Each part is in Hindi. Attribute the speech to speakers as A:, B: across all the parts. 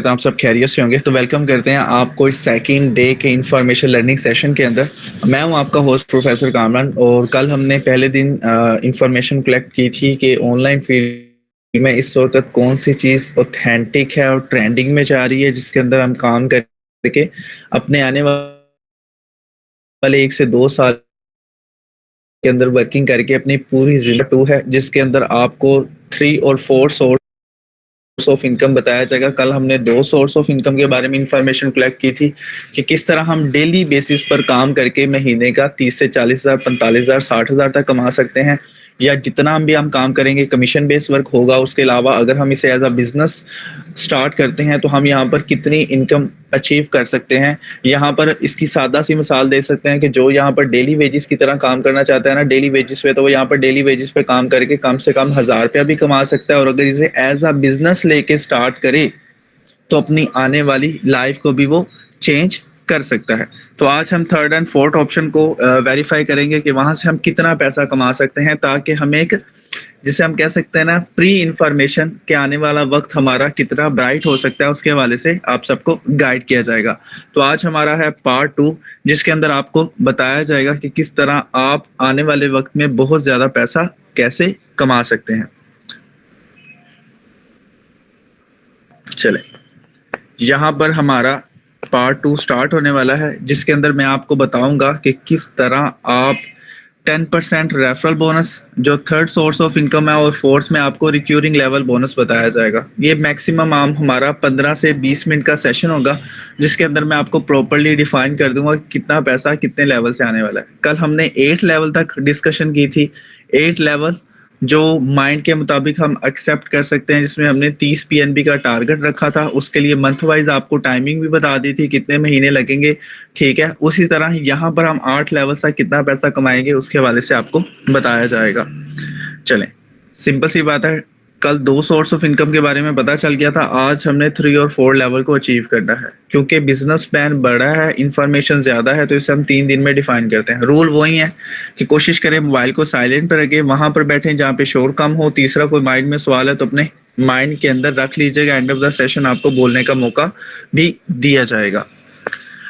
A: हैं आप सब खैरियत से होंगे। तो वेलकम करते हैं आपको इस सेकंड डे के इंफॉर्मेशन लर्निंग सेशन के अंदर। मैं हूं आपका होस्ट प्रोफेसर कामरान और कल हमने पहले दिन इंफॉर्मेशन कलेक्ट की थी कि ऑनलाइन फील्ड में इस वक्त कौन सी चीज़ ऑथेंटिक है और ट्रेंडिंग में जा रही है, जिसके अंदर हम काम करके अपने आने वाले 1 से 2 साल के अंदर वर्किंग करके अपनी पूरी जिंदगी टू है, जिसके अंदर आपको 3 और 4 सोर्स ऑफ इनकम बताया जाएगा। कल हमने 2 सोर्स ऑफ इनकम के बारे में इंफॉर्मेशन कलेक्ट की थी कि किस तरह हम डेली बेसिस पर काम करके महीने का 30 से 40,000, 45,000, 60,000 तक कमा सकते हैं, या जितना भी हम काम करेंगे कमीशन बेस्ड वर्क होगा। उसके अलावा अगर हम इसे एज अ बिजनेस स्टार्ट करते हैं तो हम यहाँ पर कितनी इनकम अचीव कर सकते हैं। यहाँ पर इसकी सादा सी मिसाल दे सकते हैं कि जो यहाँ पर डेली वेजिस की तरह काम करना चाहता है ना, डेली वेजिस पे, तो वो यहाँ पर डेली वेजिस पे काम करके कम से कम 1,000 रुपया भी कमा सकता है। और अगर इसे एज अ बिजनेस लेके स्टार्ट करे तो अपनी आने वाली लाइफ को भी वो चेंज कर सकता है। तो आज हम थर्ड एंड फोर्थ ऑप्शन को वेरीफाई करेंगे कि वहां से हम कितना पैसा कमा सकते हैं, ताकि हम एक, जिसे हम कह सकते हैं ना, प्री इंफॉर्मेशन के आने वाला वक्त हमारा कितना ब्राइट हो सकता है, उसके हवाले से आप सबको गाइड किया जाएगा। तो आज हमारा है पार्ट 2, जिसके अंदर आपको बताया जाएगा कि किस तरह आप आने वाले वक्त में बहुत ज्यादा पैसा कैसे कमा सकते हैं। चले, यहाँ पर हमारा पार्ट 2 स्टार्ट होने वाला है, जिसके अंदर मैं आपको बताऊंगा कि किस तरह आप 10% रेफरल बोनस, जो थर्ड सोर्स ऑफ इनकम है, और फोर्थ में आपको रिक्यूरिंग लेवल बोनस बताया जाएगा। ये मैक्सिमम हमारा 15 से 20 मिनट का सेशन होगा, जिसके अंदर मैं आपको प्रॉपर्ली डिफाइन कर दूंगा कितना पैसा कितने लेवल से आने वाला है। कल हमने 8 लेवल तक डिस्कशन की थी। 8 लेवल जो माइंड के मुताबिक हम एक्सेप्ट कर सकते हैं, जिसमें हमने 30 पीएनबी का टारगेट रखा था। उसके लिए मंथ वाइज आपको टाइमिंग भी बता दी थी, कितने महीने लगेंगे, ठीक है। उसी तरह यहाँ पर हम 8 लेवल से कितना पैसा कमाएंगे उसके हवाले से आपको बताया जाएगा। चलें, सिंपल सी बात है, कल 2 सोर्स ऑफ इनकम के बारे में पता चल गया था। आज हमने 3 और 4 लेवल को अचीव करना है। क्योंकि बिजनेस प्लान बड़ा है, इंफॉर्मेशन ज्यादा है, तो इसे हम 3 दिन में डिफाइन करते हैं। रूल वही है कि कोशिश करें मोबाइल को साइलेंट पर रखें, वहां पर बैठें जहाँ पे शोर कम हो। तीसरा, कोई माइंड में सवाल है तो अपने माइंड के अंदर रख लीजिएगा, एंड ऑफ द सेशन आपको बोलने का मौका भी दिया जाएगा।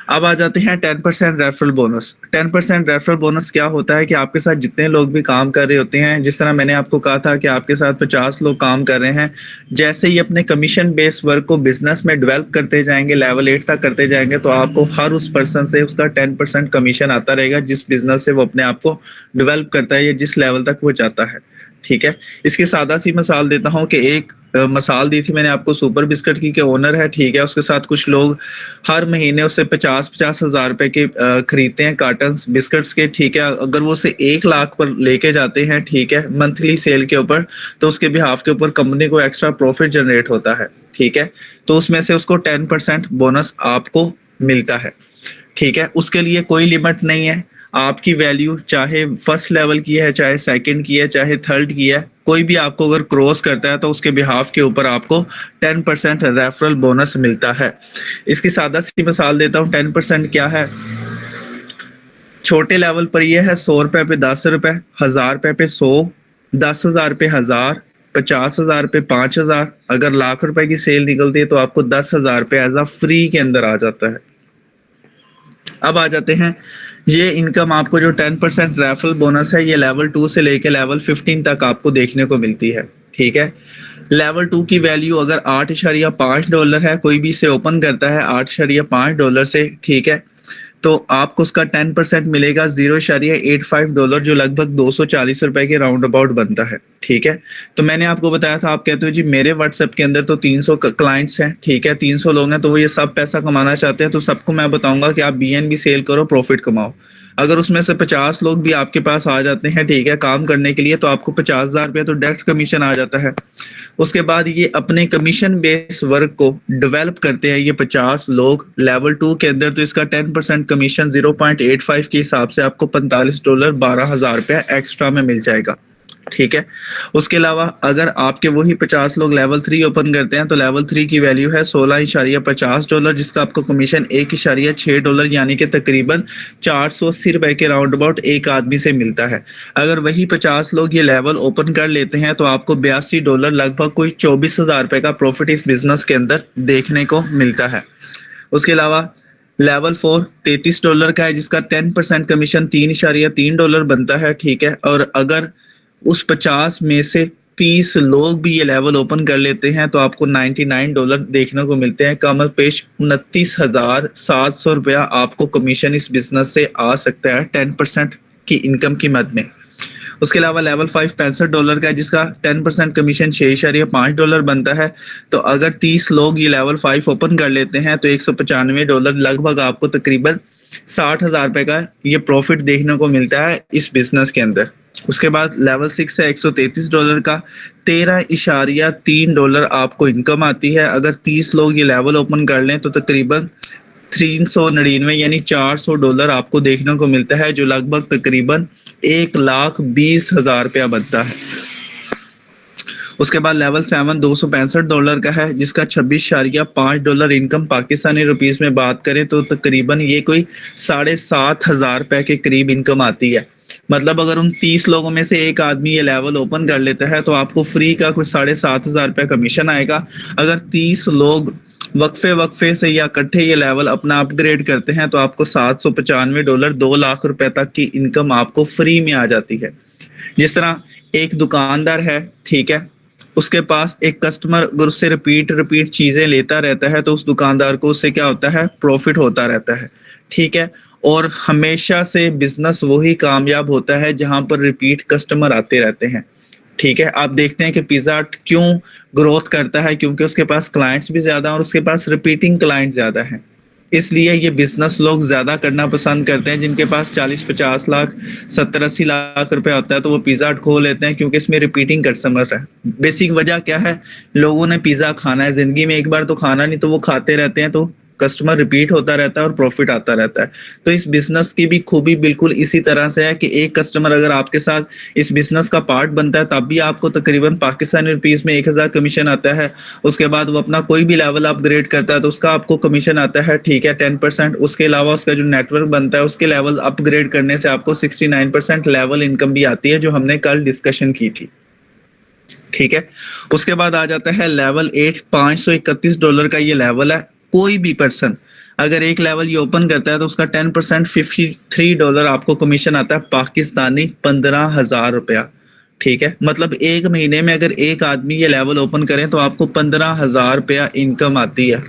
A: अब आ जाते हैं 10% रेफरल बोनस। 10% रेफरल बोनस क्या होता है कि आपके साथ जितने लोग भी काम कर रहे होते हैं, जिस तरह मैंने आपको कहा था कि आपके साथ 50 लोग काम कर रहे हैं, जैसे ही अपने कमीशन बेस्ड वर्क को बिजनेस में डेवलप करते जाएंगे, लेवल 8 तक करते जाएंगे, तो आपको हर उस पर्सन से उसका 10% कमीशन आता रहेगा, जिस बिजनेस से वो अपने आप को डेवलप करता है या जिस लेवल तक वो जाता है, ठीक है। इसकी सादा सी मिसाल देता हूँ कि एक मिसाल दी थी मैंने आपको सुपर बिस्किट की, के ओनर है, ठीक है। उसके साथ कुछ लोग हर महीने उससे 50-50 हज़ार रुपए के खरीदते हैं कार्टन बिस्किट्स के, ठीक है। अगर वो उसे 1 लाख पर लेके जाते हैं, ठीक है, मंथली सेल के ऊपर, तो उसके बिहाफ के ऊपर कंपनी को एक्स्ट्रा प्रॉफिट जनरेट होता है, ठीक है। तो उसमें से उसको 10% बोनस आपको मिलता है, ठीक है। उसके लिए कोई लिमिट नहीं है। आपकी वैल्यू चाहे फर्स्ट लेवल की है, चाहे सेकंड की है, चाहे थर्ड की है, कोई भी आपको अगर क्रॉस करता है तो उसके बिहाफ के ऊपर आपको 10% रेफरल बोनस मिलता है। इसकी सादा सी मिसाल देता हूँ। 10% क्या है? छोटे लेवल पर यह है 100 रुपए पे 10 रुपए, 1,000 रुपए पे 100, 10,000 पे 1,000, 50,000 पे 5,000। अगर लाख रुपए की सेल निकलती है तो आपको 10,000 रुपए एज अ फ्री के अंदर आ जाता है। अब आ जाते हैं, ये इनकम आपको जो 10% रेफरल बोनस है, ये लेवल 2 से लेके लेवल 15 तक आपको देखने को मिलती है, ठीक है। लेवल 2 की वैल्यू अगर $8.5 है, कोई भी इसे ओपन करता है $8.5 से, ठीक है, तो आपको उसका 10% मिलेगा $0.85, जो लगभग 240 रुपए के राउंड अबाउट बनता है, ठीक है। तो मैंने आपको बताया था, आप कहते हो जी मेरे व्हाट्सएप के अंदर तो 300 क्लाइंट्स हैं, ठीक है, 300 लोग हैं, तो वो ये सब पैसा कमाना चाहते हैं। तो सबको मैं बताऊंगा कि आप बीएनबी सेल करो, प्रॉफिट कमाओ। अगर उसमें से 50 लोग भी आपके पास आ जाते हैं, ठीक है, काम करने के लिए, तो आपको 50,000 रुपया तो डायरेक्ट कमीशन आ जाता है। उसके बाद ये अपने कमीशन बेस्ड वर्क को डेवलप करते हैं ये 50 लोग लेवल 2 के अंदर, तो इसका 10% कमीशन 0.85 के हिसाब से आपको $45, 12,000 रुपया एक्स्ट्रा में मिल जाएगा, ठीक है। उसके अलावा अगर आपके वही 50 लोग लेवल 3 ओपन करते हैं तो लेवल 3 की वैल्यू है $16.50, जिसका आपको कमीशन $1.6 यानी कि तकरीबन 480 रुपए के राउंड अबाउट एक आदमी से मिलता है। अगर वही 50 लोग ये लेवल ओपन कर लेते हैं तो आपको $82 लगभग कोई 24,000 रुपए का प्रॉफिट इस बिजनेस के अंदर देखने को मिलता है। उसके अलावा लेवल 4 $33 का है, जिसका 10% कमीशन $3.3 बनता है। ठीक है। और अगर उस 50 में से 30 लोग भी ये लेवल ओपन कर लेते हैं तो आपको $99 देखने को मिलते हैं। कमर पेश 29,700 रुपया आपको कमीशन इस बिजनेस से आ सकता है 10% की इनकम की मद में। उसके अलावा लेवल 5 $65 का है, जिसका 10% कमीशन $6.5 बनता है। तो अगर 30 लोग ये लेवल 5 ओपन कर लेते हैं तो $195 लगभग आपको तकरीबन 60,000 रुपए का ये प्रॉफिट देखने को मिलता है इस बिजनेस के अंदर। उसके बाद लेवल 6 है $133 का, $13.3 आपको इनकम आती है। अगर 30 लोग ये लेवल ओपन कर लें तो तकरीबन 399 यानी $400 आपको देखने को मिलता है, जो लगभग तकरीबन 1,20,000 रुपया बनता है। उसके बाद लेवल 7 $265 का है, जिसका $26.5 इनकम पाकिस्तानी रुपीस में बात करें तो तकरीबन ये कोई 7,500 रुपए के करीब इनकम आती है। मतलब अगर उन 30 लोगों में से एक आदमी ये लेवल ओपन कर लेता है तो आपको फ्री का कुछ 7,500 रुपया कमीशन आएगा। अगर 30 लोग वक्फे से या इकट्ठे ये लेवल अपना अपग्रेड करते हैं तो आपको $795 2 लाख रुपए तक की इनकम आपको फ्री में आ जाती है। जिस तरह एक दुकानदार है, ठीक है, उसके पास एक कस्टमर अगर उससे रिपीट चीजें लेता रहता है तो उस दुकानदार को उससे क्या होता है, प्रॉफिट होता रहता है। ठीक है। और हमेशा से बिजनेस वही कामयाब होता है जहां पर रिपीट कस्टमर आते रहते हैं। ठीक है। आप देखते हैं कि पिज़्ज़ा हट क्यों ग्रोथ करता है, क्योंकि उसके पास क्लाइंट्स भी ज्यादा और उसके पास रिपीटिंग क्लाइंट ज्यादा हैं। इसलिए ये बिजनेस लोग ज्यादा करना पसंद करते हैं। जिनके पास 40-50 लाख 70-80 लाख रुपए होता है तो वो पिज़्ज़ा हट खोल लेते हैं, क्योंकि इसमें रिपीटिंग कस्टमर है। बेसिक वजह क्या है, लोगों ने पिज़्ज़ा खाना है, जिंदगी में एक बार तो खाना नहीं, तो वो खाते रहते हैं, तो कस्टमर रिपीट होता रहता है और प्रॉफिट आता रहता है। तो इस बिजनेस की भी खूबी बिल्कुल इसी तरह से है कि एक कस्टमर अगर आपके साथ इस बिजनेस का पार्ट बनता है तब भी आपको तकरीबन पाकिस्तानी रुपीस में 1,000 कमीशन आता है। उसके बाद वो अपना कोई भी लेवल अपग्रेड करता है तो उसका आपको कमीशन आता है, ठीक है, 10%। उसके अलावा उसका जो नेटवर्क बनता है उसके लेवल अपग्रेड करने से आपको 69% लेवल इनकम भी आती है, जो हमने कल डिस्कशन की थी। ठीक है। उसके बाद आ जाता है लेवल 8 $531 का ये लेवल है। कोई भी पर्सन अगर एक लेवल ये ओपन करता है तो उसका 10% $53 आपको कमीशन आता है, पाकिस्तानी 15,000 रुपया। ठीक है। मतलब एक महीने में अगर एक आदमी ये लेवल ओपन करें तो आपको 15,000 रुपया इनकम आती है।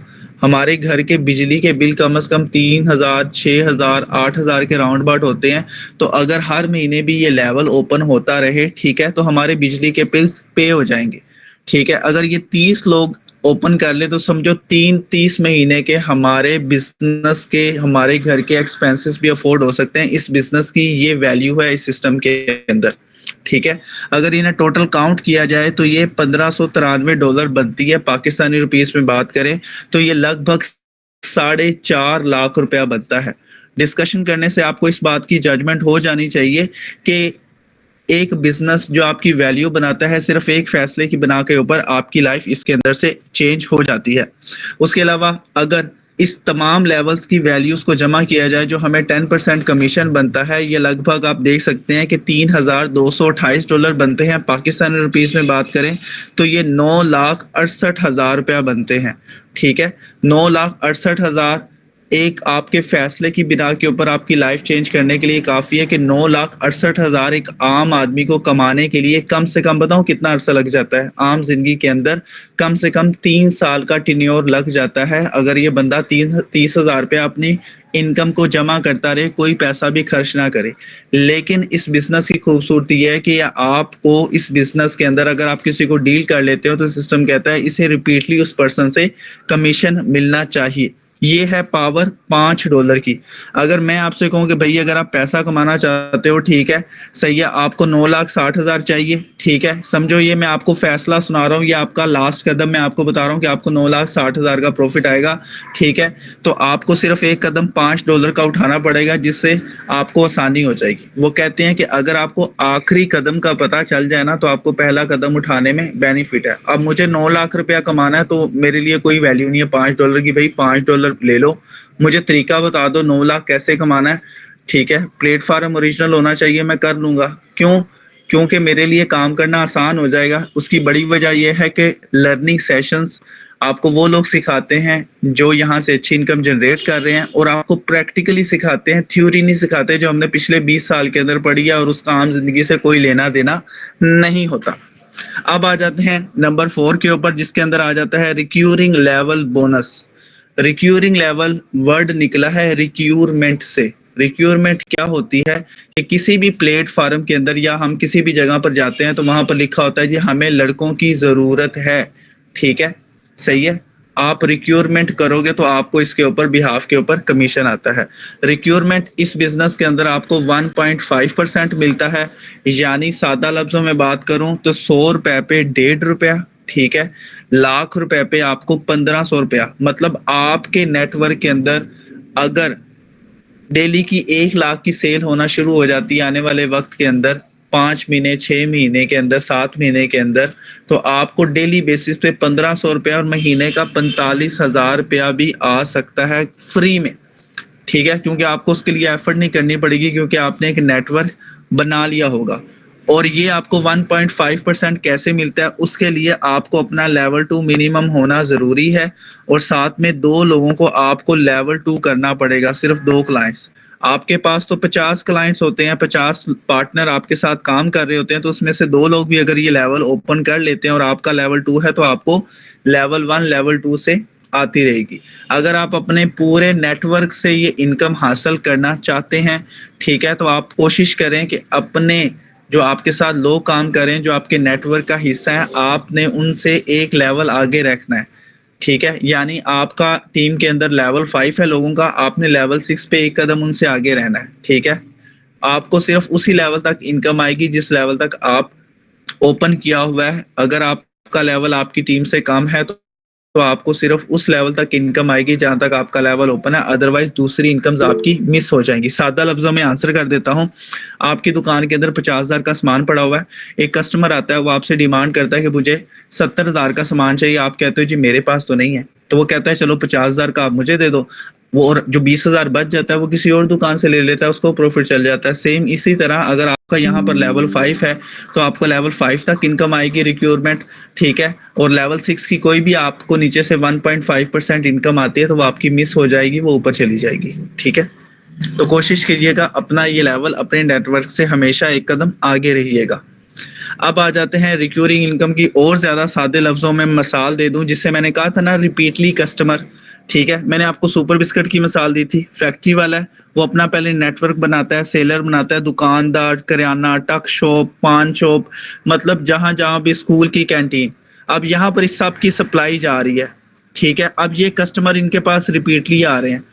A: हमारे घर के बिजली के बिल कम से कम 3,000, 6,000, 8,000 के राउंड अबाउट होते हैं। तो अगर हर महीने भी ये लेवल ओपन होता रहे, ठीक है, तो हमारे बिजली के बिल्स पे हो जाएंगे। ठीक है। अगर ये 30 लोग ओपन कर ले तो समझो 30 महीने के हमारे बिजनेस के, हमारे घर के एक्सपेंसेस भी अफोर्ड हो सकते हैं। इस बिजनेस की ये वैल्यू है इस सिस्टम के अंदर। ठीक है। अगर इन्हें टोटल काउंट किया जाए तो ये $1,593 बनती है। पाकिस्तानी रुपीस में बात करें तो ये लगभग 4.5 लाख रुपया बनता है। डिस्कशन करने से आपको इस बात की जजमेंट हो जानी चाहिए कि एक बिजनेस जो आपकी वैल्यू बनाता है, सिर्फ एक फैसले की बना के ऊपर आपकी लाइफ इसके अंदर से चेंज हो जाती है। उसके अलावा अगर इस तमाम लेवल्स की वैल्यूज को जमा किया जाए जो हमें 10% कमीशन बनता है, ये लगभग आप देख सकते हैं कि $3,228 बनते हैं। पाकिस्तानी रुपीस में बात करें तो ये 9,68,000 रुपया बनते हैं। ठीक है। 9,68,000 एक आपके फैसले की बिना के ऊपर आपकी लाइफ चेंज करने के लिए काफ़ी है कि 9,68,000 एक आम आदमी को कमाने के लिए कम से कम, बताऊं कितना अरसा लग जाता है, आम जिंदगी के अंदर कम से कम 3 साल का टेन्योर लग जाता है। अगर ये बंदा 30,000 रुपया अपनी इनकम को जमा करता रहे, कोई पैसा भी खर्च ना करे। लेकिन इस बिजनेस की खूबसूरती है कि आपको इस बिजनेस के अंदर अगर आप किसी को डील कर लेते हो तो सिस्टम कहता है इसे रिपीटली उस पर्सन से कमीशन मिलना चाहिए। ये है पावर $5 की। अगर मैं आपसे कहूं कि भाई अगर आप पैसा कमाना चाहते हो, ठीक है, सही है, आपको 9,60,000 चाहिए, ठीक है, समझो ये मैं आपको फैसला सुना रहा हूँ, ये आपका लास्ट कदम मैं आपको बता रहा हूँ कि आपको 9,60,000 का प्रॉफिट आएगा, ठीक है, तो आपको सिर्फ एक कदम $5 का उठाना पड़ेगा, जिससे आपको आसानी हो जाएगी। वो कहते हैं कि अगर आपको आखिरी कदम का पता चल जाए ना, तो आपको पहला कदम उठाने में बेनिफिट है। अब मुझे 9 लाख रुपया कमाना है, तो मेरे लिए कोई वैल्यू नहीं है $5 की, भाई $5 ले लो, मुझे तरीका बता दो 9 लाख कैसे कमाना है, ठीक है, प्लेटफॉर्म ओरिजिनल होना चाहिए, मैं कर लूंगा। क्यों? क्योंकि मेरे लिए काम करना आसान हो जाएगा। उसकी बड़ी वजह यह है कि लर्निंग सेशंस आपको वो लोग सिखाते हैं जो यहाँ से अच्छी इनकम जनरेट कर रहे हैं, और आपको प्रैक्टिकली सिखाते हैं, थ्योरी नहीं सिखाते जो हमने पिछले 20 साल के अंदर पढ़ी है और उसका आम जिंदगी से कोई लेना देना नहीं होता। अब आ जाते हैं नंबर 4 के ऊपर, जिसके अंदर आ जाता है recurring level bonus. Recurring level word निकला है रिक्यूरमेंट से। रिक्यूरमेंट क्या होती है कि किसी भी प्लेटफॉर्म के अंदर या हम किसी भी जगह पर जाते हैं तो वहां पर लिखा होता है जी हमें लड़कों की जरूरत है, ठीक है, सही है, आप रिक्यूरमेंट करोगे तो आपको इसके ऊपर बिहाफ के ऊपर कमीशन आता है। रिक्यूरमेंट इस बिजनेस के अंदर आपको 1.5% मिलता है, यानी सादा लफ्जों में बात करूं तो 100 रुपए पे ₹1.5, ठीक है, लाख रुपए पे आपको 1500 रुपया। मतलब आपके नेटवर्क के अंदर अगर डेली की 1 लाख की सेल होना शुरू हो जाती है आने वाले वक्त के अंदर, 5 महीने, 6 महीने के अंदर, 7 महीने के अंदर, तो आपको डेली बेसिस पे 1500 रुपया और महीने का 45,000 रुपया भी आ सकता है फ्री में, ठीक है, क्योंकि आपको उसके लिए एफर्ट नहीं करनी पड़ेगी, क्योंकि आपने एक नेटवर्क बना लिया होगा। और ये आपको 1.5% कैसे मिलता है, उसके लिए आपको अपना लेवल 2 मिनिमम होना ज़रूरी है, और साथ में 2 लोगों को आपको लेवल 2 करना पड़ेगा, सिर्फ 2 क्लाइंट्स। आपके पास तो 50 क्लाइंट्स होते हैं, 50 पार्टनर आपके साथ काम कर रहे होते हैं, तो उसमें से 2 लोग भी अगर ये लेवल ओपन कर लेते हैं और आपका लेवल 2 है, तो आपको लेवल 1 लेवल 2 से आती रहेगी। अगर आप अपने पूरे नेटवर्क से ये इनकम हासिल करना चाहते हैं, ठीक है, तो आप कोशिश करें कि अपने जो आपके साथ लोग काम करें, जो आपके नेटवर्क का हिस्सा है, आपने उनसे एक लेवल आगे रखना है, ठीक है, यानी आपका टीम के अंदर लेवल 5 है लोगों का, आपने लेवल 6 पे एक कदम उनसे आगे रहना है, ठीक है। आपको सिर्फ उसी लेवल तक इनकम आएगी जिस लेवल तक आप ओपन किया हुआ है। अगर आपका लेवल आपकी टीम से कम है तो आपको सिर्फ उस लेवल तक इनकम आएगी जहां तक आपका लेवल ओपन है, अदरवाइज दूसरी इनकम्स आपकी मिस हो जाएंगी। सादा लफ्जों में आंसर कर देता हूं, आपकी दुकान के अंदर 50,000 का सामान पड़ा हुआ है, एक कस्टमर आता है, वो आपसे डिमांड करता है कि मुझे 70,000 का सामान चाहिए, आप कहते हो जी मेरे पास तो नहीं है, तो वो कहता है चलो 50,000 का आप मुझे दे दो, वो और जो 20,000 बच जाता है वो किसी और दुकान से ले लेता है, उसको प्रॉफिट चल जाता है। सेम इसी तरह अगर आपका यहाँ पर लेवल 5 है तो आपको लेवल 5 तक इनकम आएगी रिक्यूरमेंट, ठीक है, और लेवल 6 की कोई भी आपको नीचे से 1.5% इनकम आती है तो वो आपकी मिस हो जाएगी, वो ऊपर चली जाएगी, ठीक है। तो कोशिश कीजिएगा अपना ये लेवल अपने नेटवर्क से हमेशा एक कदम आगे रहिएगा। अब आ जाते हैं रिक्यूरिंग इनकम की और ज्यादा सादे लफ्जों में मिसाल दे दूं, जिससे मैंने कहा था ना रिपीटली कस्टमर, ठीक है, मैंने आपको सुपर बिस्किट की मिसाल दी थी। फैक्ट्री वाला है, वो अपना पहले नेटवर्क बनाता है, सेलर बनाता है, दुकानदार, करियाना, टक शॉप, पान शॉप, मतलब जहां जहां भी, स्कूल की कैंटीन। अब यहाँ पर इस सब की सप्लाई जा रही है, ठीक है, अब ये कस्टमर इनके पास रिपीटली आ रहे हैं,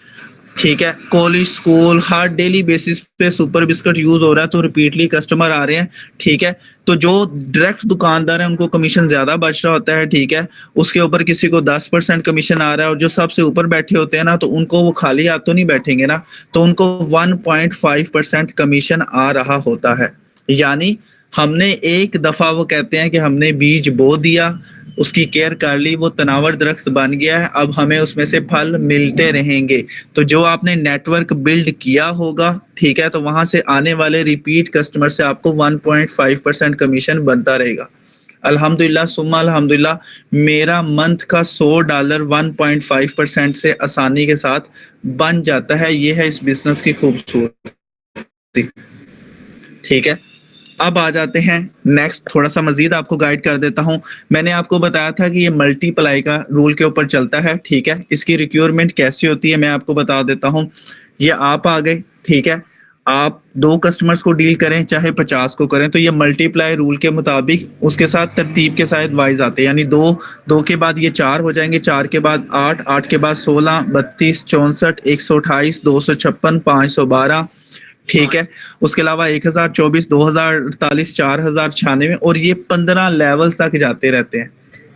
A: ठीक है, कॉलेज, स्कूल, हर डेली बेसिस पे सुपर बिस्किट यूज हो रहा है, तो रिपीटली कस्टमर आ रहे हैं, ठीक है। तो जो डायरेक्ट दुकानदार है उनको कमीशन ज्यादा बच रहा होता है, ठीक है, उसके ऊपर किसी को 10% कमीशन आ रहा है, और जो सबसे ऊपर बैठे होते हैं ना, तो उनको वो खाली हाथ तो नहीं बैठेंगे ना, तो उनको 1.5% कमीशन आ रहा होता है। यानी हमने एक दफा, वो कहते हैं कि हमने बीज बो दिया, उसकी केयर कर ली, वो तनावर दरख्त बन गया है, अब हमें उसमें से फल मिलते रहेंगे। तो जो आपने नेटवर्क बिल्ड किया होगा, ठीक है, तो वहां से आने वाले रिपीट कस्टमर से आपको 1.5% कमीशन बनता रहेगा। अल्हम्दुलिल्लाह सुम्मा अल्हम्दुलिल्लाह, मेरा मंथ का $100 1.5% से आसानी के साथ बन जाता है। ये है इस बिजनेस की खूबसूरती, ठीक है। अब आ जाते हैं नेक्स्ट, थोड़ा सा मजीद आपको गाइड कर देता हूं। मैंने आपको बताया था कि ये मल्टीप्लाई का रूल के ऊपर चलता है, ठीक है। इसकी रिक्यूरमेंट कैसी होती है मैं आपको बता देता हूं। ये आप आ गए, ठीक है, आप 2 कस्टमर्स को डील करें चाहे 50 को करें, तो ये मल्टीप्लाई रूल के मुताबिक उसके साथ तरतीब के साथ वाइज आते हैं, यानी 2 के बाद ये 4 हो जाएंगे, 4 के बाद 8 के बाद 16, 32, 64, 128, 256, 512, ठीक है। उसके अलावा 1024, 2048, 4096 और ये 15 लेवल्स तक जाते रहते हैं,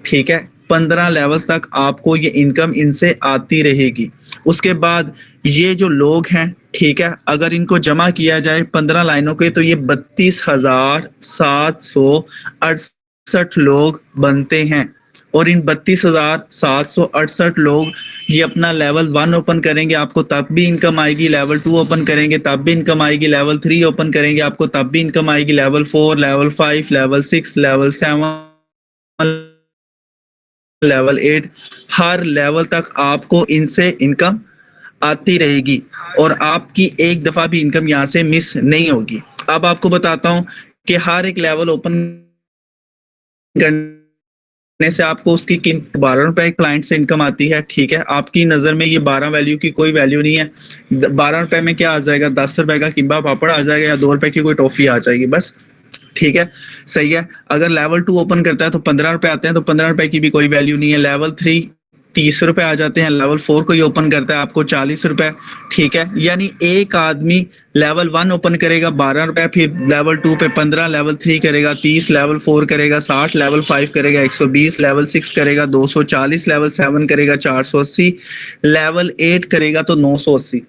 A: ठीक है। 15 लेवल्स तक आपको ये इनकम इनसे आती रहेगी। उसके बाद ये जो लोग हैं, ठीक है, अगर इनको जमा किया जाए 15 लाइनों के तो ये 32,768 लोग बनते हैं। और इन 32,768 लोग ये अपना लेवल 1 ओपन करेंगे, आपको तब भी इनकम आएगी, लेवल 2 ओपन करेंगे तब भी इनकम आएगी, लेवल 3 ओपन करेंगे आपको तब भी इनकम आएगी, level 4, level 5, level 6, level 7, level 8, हर लेवल तक आपको इनसे इनकम आती रहेगी और आपकी एक दफा भी इनकम यहाँ से मिस नहीं होगी। अब आपको बताता हूँ कि हर एक लेवल ओपन करने से आपको उसकी 12 रुपए क्लाइंट से इनकम आती है, ठीक है। आपकी नज़र में ये 12 वैल्यू की कोई वैल्यू नहीं है। 12 रुपए में क्या आ जाएगा, 10 रुपए का किम्बा पापड़ आ जाएगा या 2 रुपए की कोई टॉफी आ जाएगी, बस, ठीक है, सही है। अगर लेवल 2 ओपन करता है तो 15 रुपए आते हैं, तो 15 रुपए की भी कोई वैल्यू नहीं है। लेवल 3 30 रुपए आ जाते हैं, लेवल 4 को ही ओपन करता है आपको 40 रुपए, ठीक है। यानी एक आदमी लेवल 1 ओपन करेगा 12 रुपए, फिर लेवल 2 पे 15, लेवल 3 करेगा 30, लेवल 4 करेगा 60, लेवल 5 करेगा 120, लेवल 6 करेगा 240, लेवल 7 करेगा 480, लेवल 8 करेगा तो 980।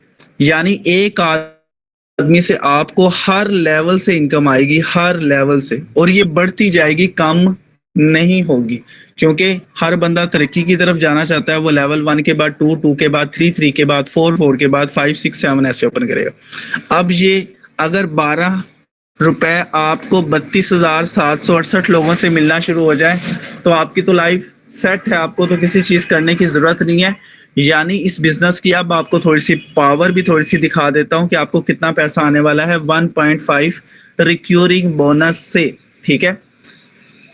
A: यानी एक आदमी से आपको हर लेवल से इनकम आएगी, हर लेवल से, और ये बढ़ती जाएगी, कम नहीं होगी, क्योंकि हर बंदा तरक्की की तरफ जाना चाहता है। वो लेवल 1 के बाद 2, 2 के बाद 3, 3 के बाद 4, 4 के बाद 5, 6, 7 ऐसे ओपन करेगा। अब ये अगर 12 रुपए आपको 32,768 लोगों से मिलना शुरू हो जाए तो आपकी तो लाइफ सेट है, आपको तो किसी चीज करने की जरूरत नहीं है। यानी इस बिजनेस की अब आपको थोड़ी सी पावर भी थोड़ी सी दिखा देता हूँ कि आपको कितना पैसा आने वाला है 1.5 रिक्यूरिंग बोनस से, ठीक है।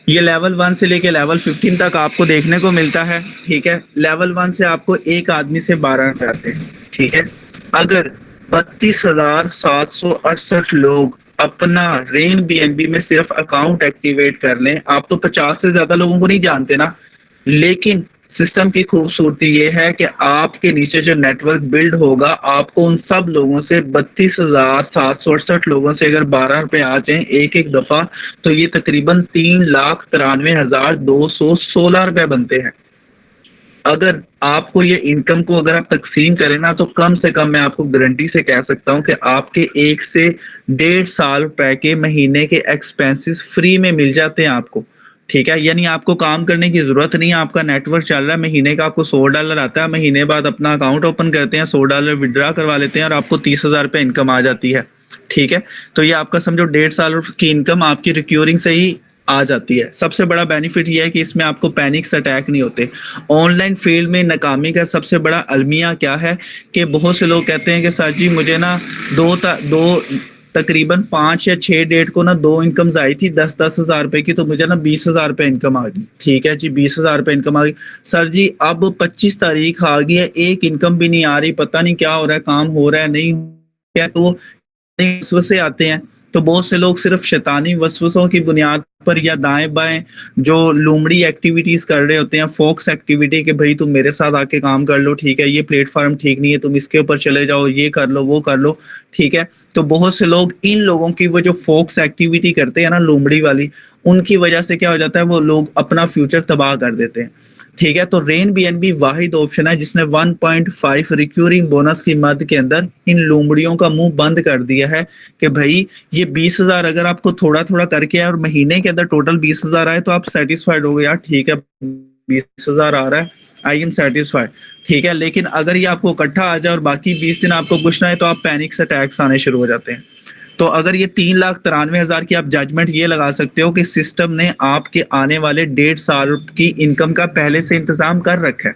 A: ये लेवल 1 से लेके लेवल 15 तक आपको देखने को मिलता है, ठीक है। लेवल 1 से आपको एक आदमी से 12 रुपए आते हैं, ठीक है। अगर 32,768 लोग अपना रेन बीएनबी में सिर्फ अकाउंट एक्टिवेट कर लें, आप तो 50 से ज्यादा लोगों को नहीं जानते ना, लेकिन सिस्टम की खूबसूरती ये है कि आपके नीचे जो नेटवर्क बिल्ड होगा, आपको उन सब लोगों से 32,768 लोगों से अगर 12 रुपए आ जाए एक एक दफा, तो ये तकरीबन 3,93,216 रुपए बनते हैं। अगर आपको ये इनकम को अगर आप तकसीम करें ना, तो कम से कम मैं आपको गारंटी से कह सकता हूँ कि आपके 1 से 1.5 साल रुपए के महीने के एक्सपेंसेस फ्री में मिल जाते हैं आपको, ठीक है। यानी आपको काम करने की जरूरत नहीं है, आपका नेटवर्क चल रहा है, महीने का आपको $100 आता है, महीने बाद अपना अकाउंट ओपन करते हैं, $100 विड्रॉ करवा लेते हैं और आपको 30,000 रुपए इनकम आ जाती है, ठीक है। तो ये आपका समझो 1.5 साल की इनकम आपकी रिक्यूरिंग से ही आ जाती है। सबसे बड़ा बेनिफिट ये है कि इसमें आपको पैनिक्स अटैक नहीं होते। ऑनलाइन फील्ड में नाकामी का सबसे बड़ा अलमिया क्या है कि बहुत से लोग कहते हैं कि सर जी मुझे ना तकरीबन 5 या 6 डेट को ना 2 इनकम्स आई थी 10-10 हज़ार रुपए की, तो मुझे ना 20,000 रुपए इनकम आ गई, ठीक है जी, 20,000 रुपए इनकम आ गई। सर जी अब 25 तारीख आ गई है, एक इनकम भी नहीं आ रही, पता नहीं क्या हो रहा है, काम हो रहा है नहीं क्या, तो वसवसे आते हैं। तो बहुत से लोग सिर्फ शैतानी वसवसों की बुनियाद पर या दाएं बाएं जो लोमड़ी एक्टिविटीज कर रहे होते हैं, फोक्स एक्टिविटी, कि भाई तुम मेरे साथ आके काम कर लो, ठीक है, ये प्लेटफॉर्म ठीक नहीं है, तुम इसके ऊपर चले जाओ, ये कर लो वो कर लो, ठीक है। तो बहुत से लोग इन लोगों की वो जो फोक्स एक्टिविटी करते हैं ना लोमड़ी वाली, उनकी वजह से क्या हो जाता है, वो लोग अपना फ्यूचर तबाह कर देते हैं, ठीक है। तो रेन बीएनबी वाहिद ऑप्शन है जिसने 1.5 रिक्यूरिंग बोनस की मद के अंदर इन लोमड़ियों का मुंह बंद कर दिया है कि भाई ये 20,000 अगर आपको थोड़ा थोड़ा करके और महीने के अंदर टोटल 20,000 आए तो आप सेटिस्फाइड हो गए, यार ठीक है 20,000 आ रहा है, आई एम सेटिस्फाइड, ठीक है। लेकिन अगर ये आपको इकट्ठा आ जाए और बाकी 20 दिन आपको कुछ ना है, तो आप पैनिक अटैक्स आने शुरू हो जाते हैं। तो अगर ये 3,93,000 की आप जजमेंट ये लगा सकते हो कि सिस्टम ने आपके आने वाले 1.5 साल की इनकम का पहले से इंतजाम कर रखा है,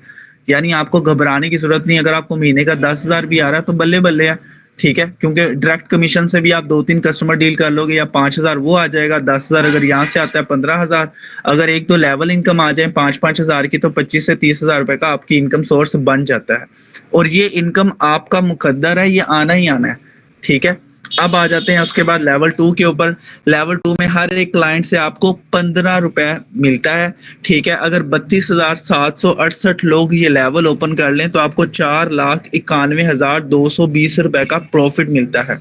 A: यानी आपको घबराने की जरूरत नहीं। अगर आपको महीने का 10,000 भी आ रहा है तो बल्ले बल्ले है, ठीक है, क्योंकि डायरेक्ट कमीशन से भी आप 2-3 कस्टमर डील कर लोगे, या 5,000 वो आ जाएगा, 10,000 अगर यहाँ से आता है 15,000, अगर 1-2 लेवल इनकम आ जाए 5-5 हज़ार की, तो 25 से 30,000 रुपए का आपकी इनकम सोर्स बन जाता है। और ये इनकम आपका मुकद्दर है, ये आना ही आना है, ठीक है। अब आ जाते हैं उसके बाद लेवल 2 के ऊपर। लेवल 2 में हर एक क्लाइंट से आपको 15 रुपए मिलता है, ठीक है। अगर 32,768 लोग ये लेवल ओपन कर लें तो आपको 4,91,220 रुपए का प्रॉफिट मिलता है,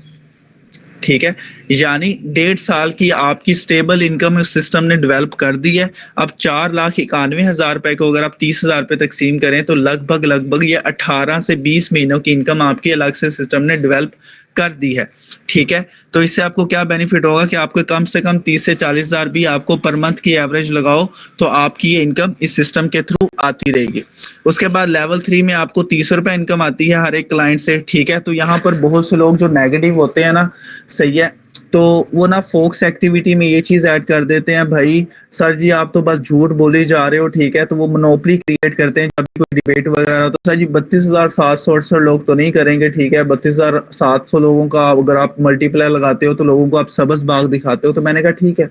A: ठीक है। यानी 1.5 साल की आपकी स्टेबल इनकम उस सिस्टम ने डेवलप कर दी है। अब 4,91,000 रुपए को अगर आप 30,000 रुपए तकसीम करें तो लगभग ये 18 से 20 महीनों की इनकम आपकी अलग से सिस्टम ने डेवलप कर दी है, ठीक है। तो इससे आपको क्या बेनिफिट होगा कि आपको कम से कम 30 से 40,000 भी आपको पर मंथ की एवरेज लगाओ तो आपकी ये इनकम इस सिस्टम के थ्रू आती रहेगी। उसके बाद लेवल 3 में आपको 30 रुपए इनकम आती है हर एक क्लाइंट से, ठीक है। तो यहाँ पर बहुत से लोग जो नेगेटिव होते हैं ना, सही है, तो वो ना फोक्स एक्टिविटी में ये चीज ऐड कर देते हैं, भाई सर जी आप तो बस झूठ बोले जा रहे हो, ठीक है। तो वो मोनोपली क्रिएट करते हैं जब भी कोई डिबेट वगैरह, तो सर जी 32,768 लोग तो नहीं करेंगे, ठीक है। 32,700 लोगों का अगर आप मल्टीप्लाई लगाते हो तो लोगों को आप सबस बाग दिखाते हो। तो मैंने कहा ठीक है,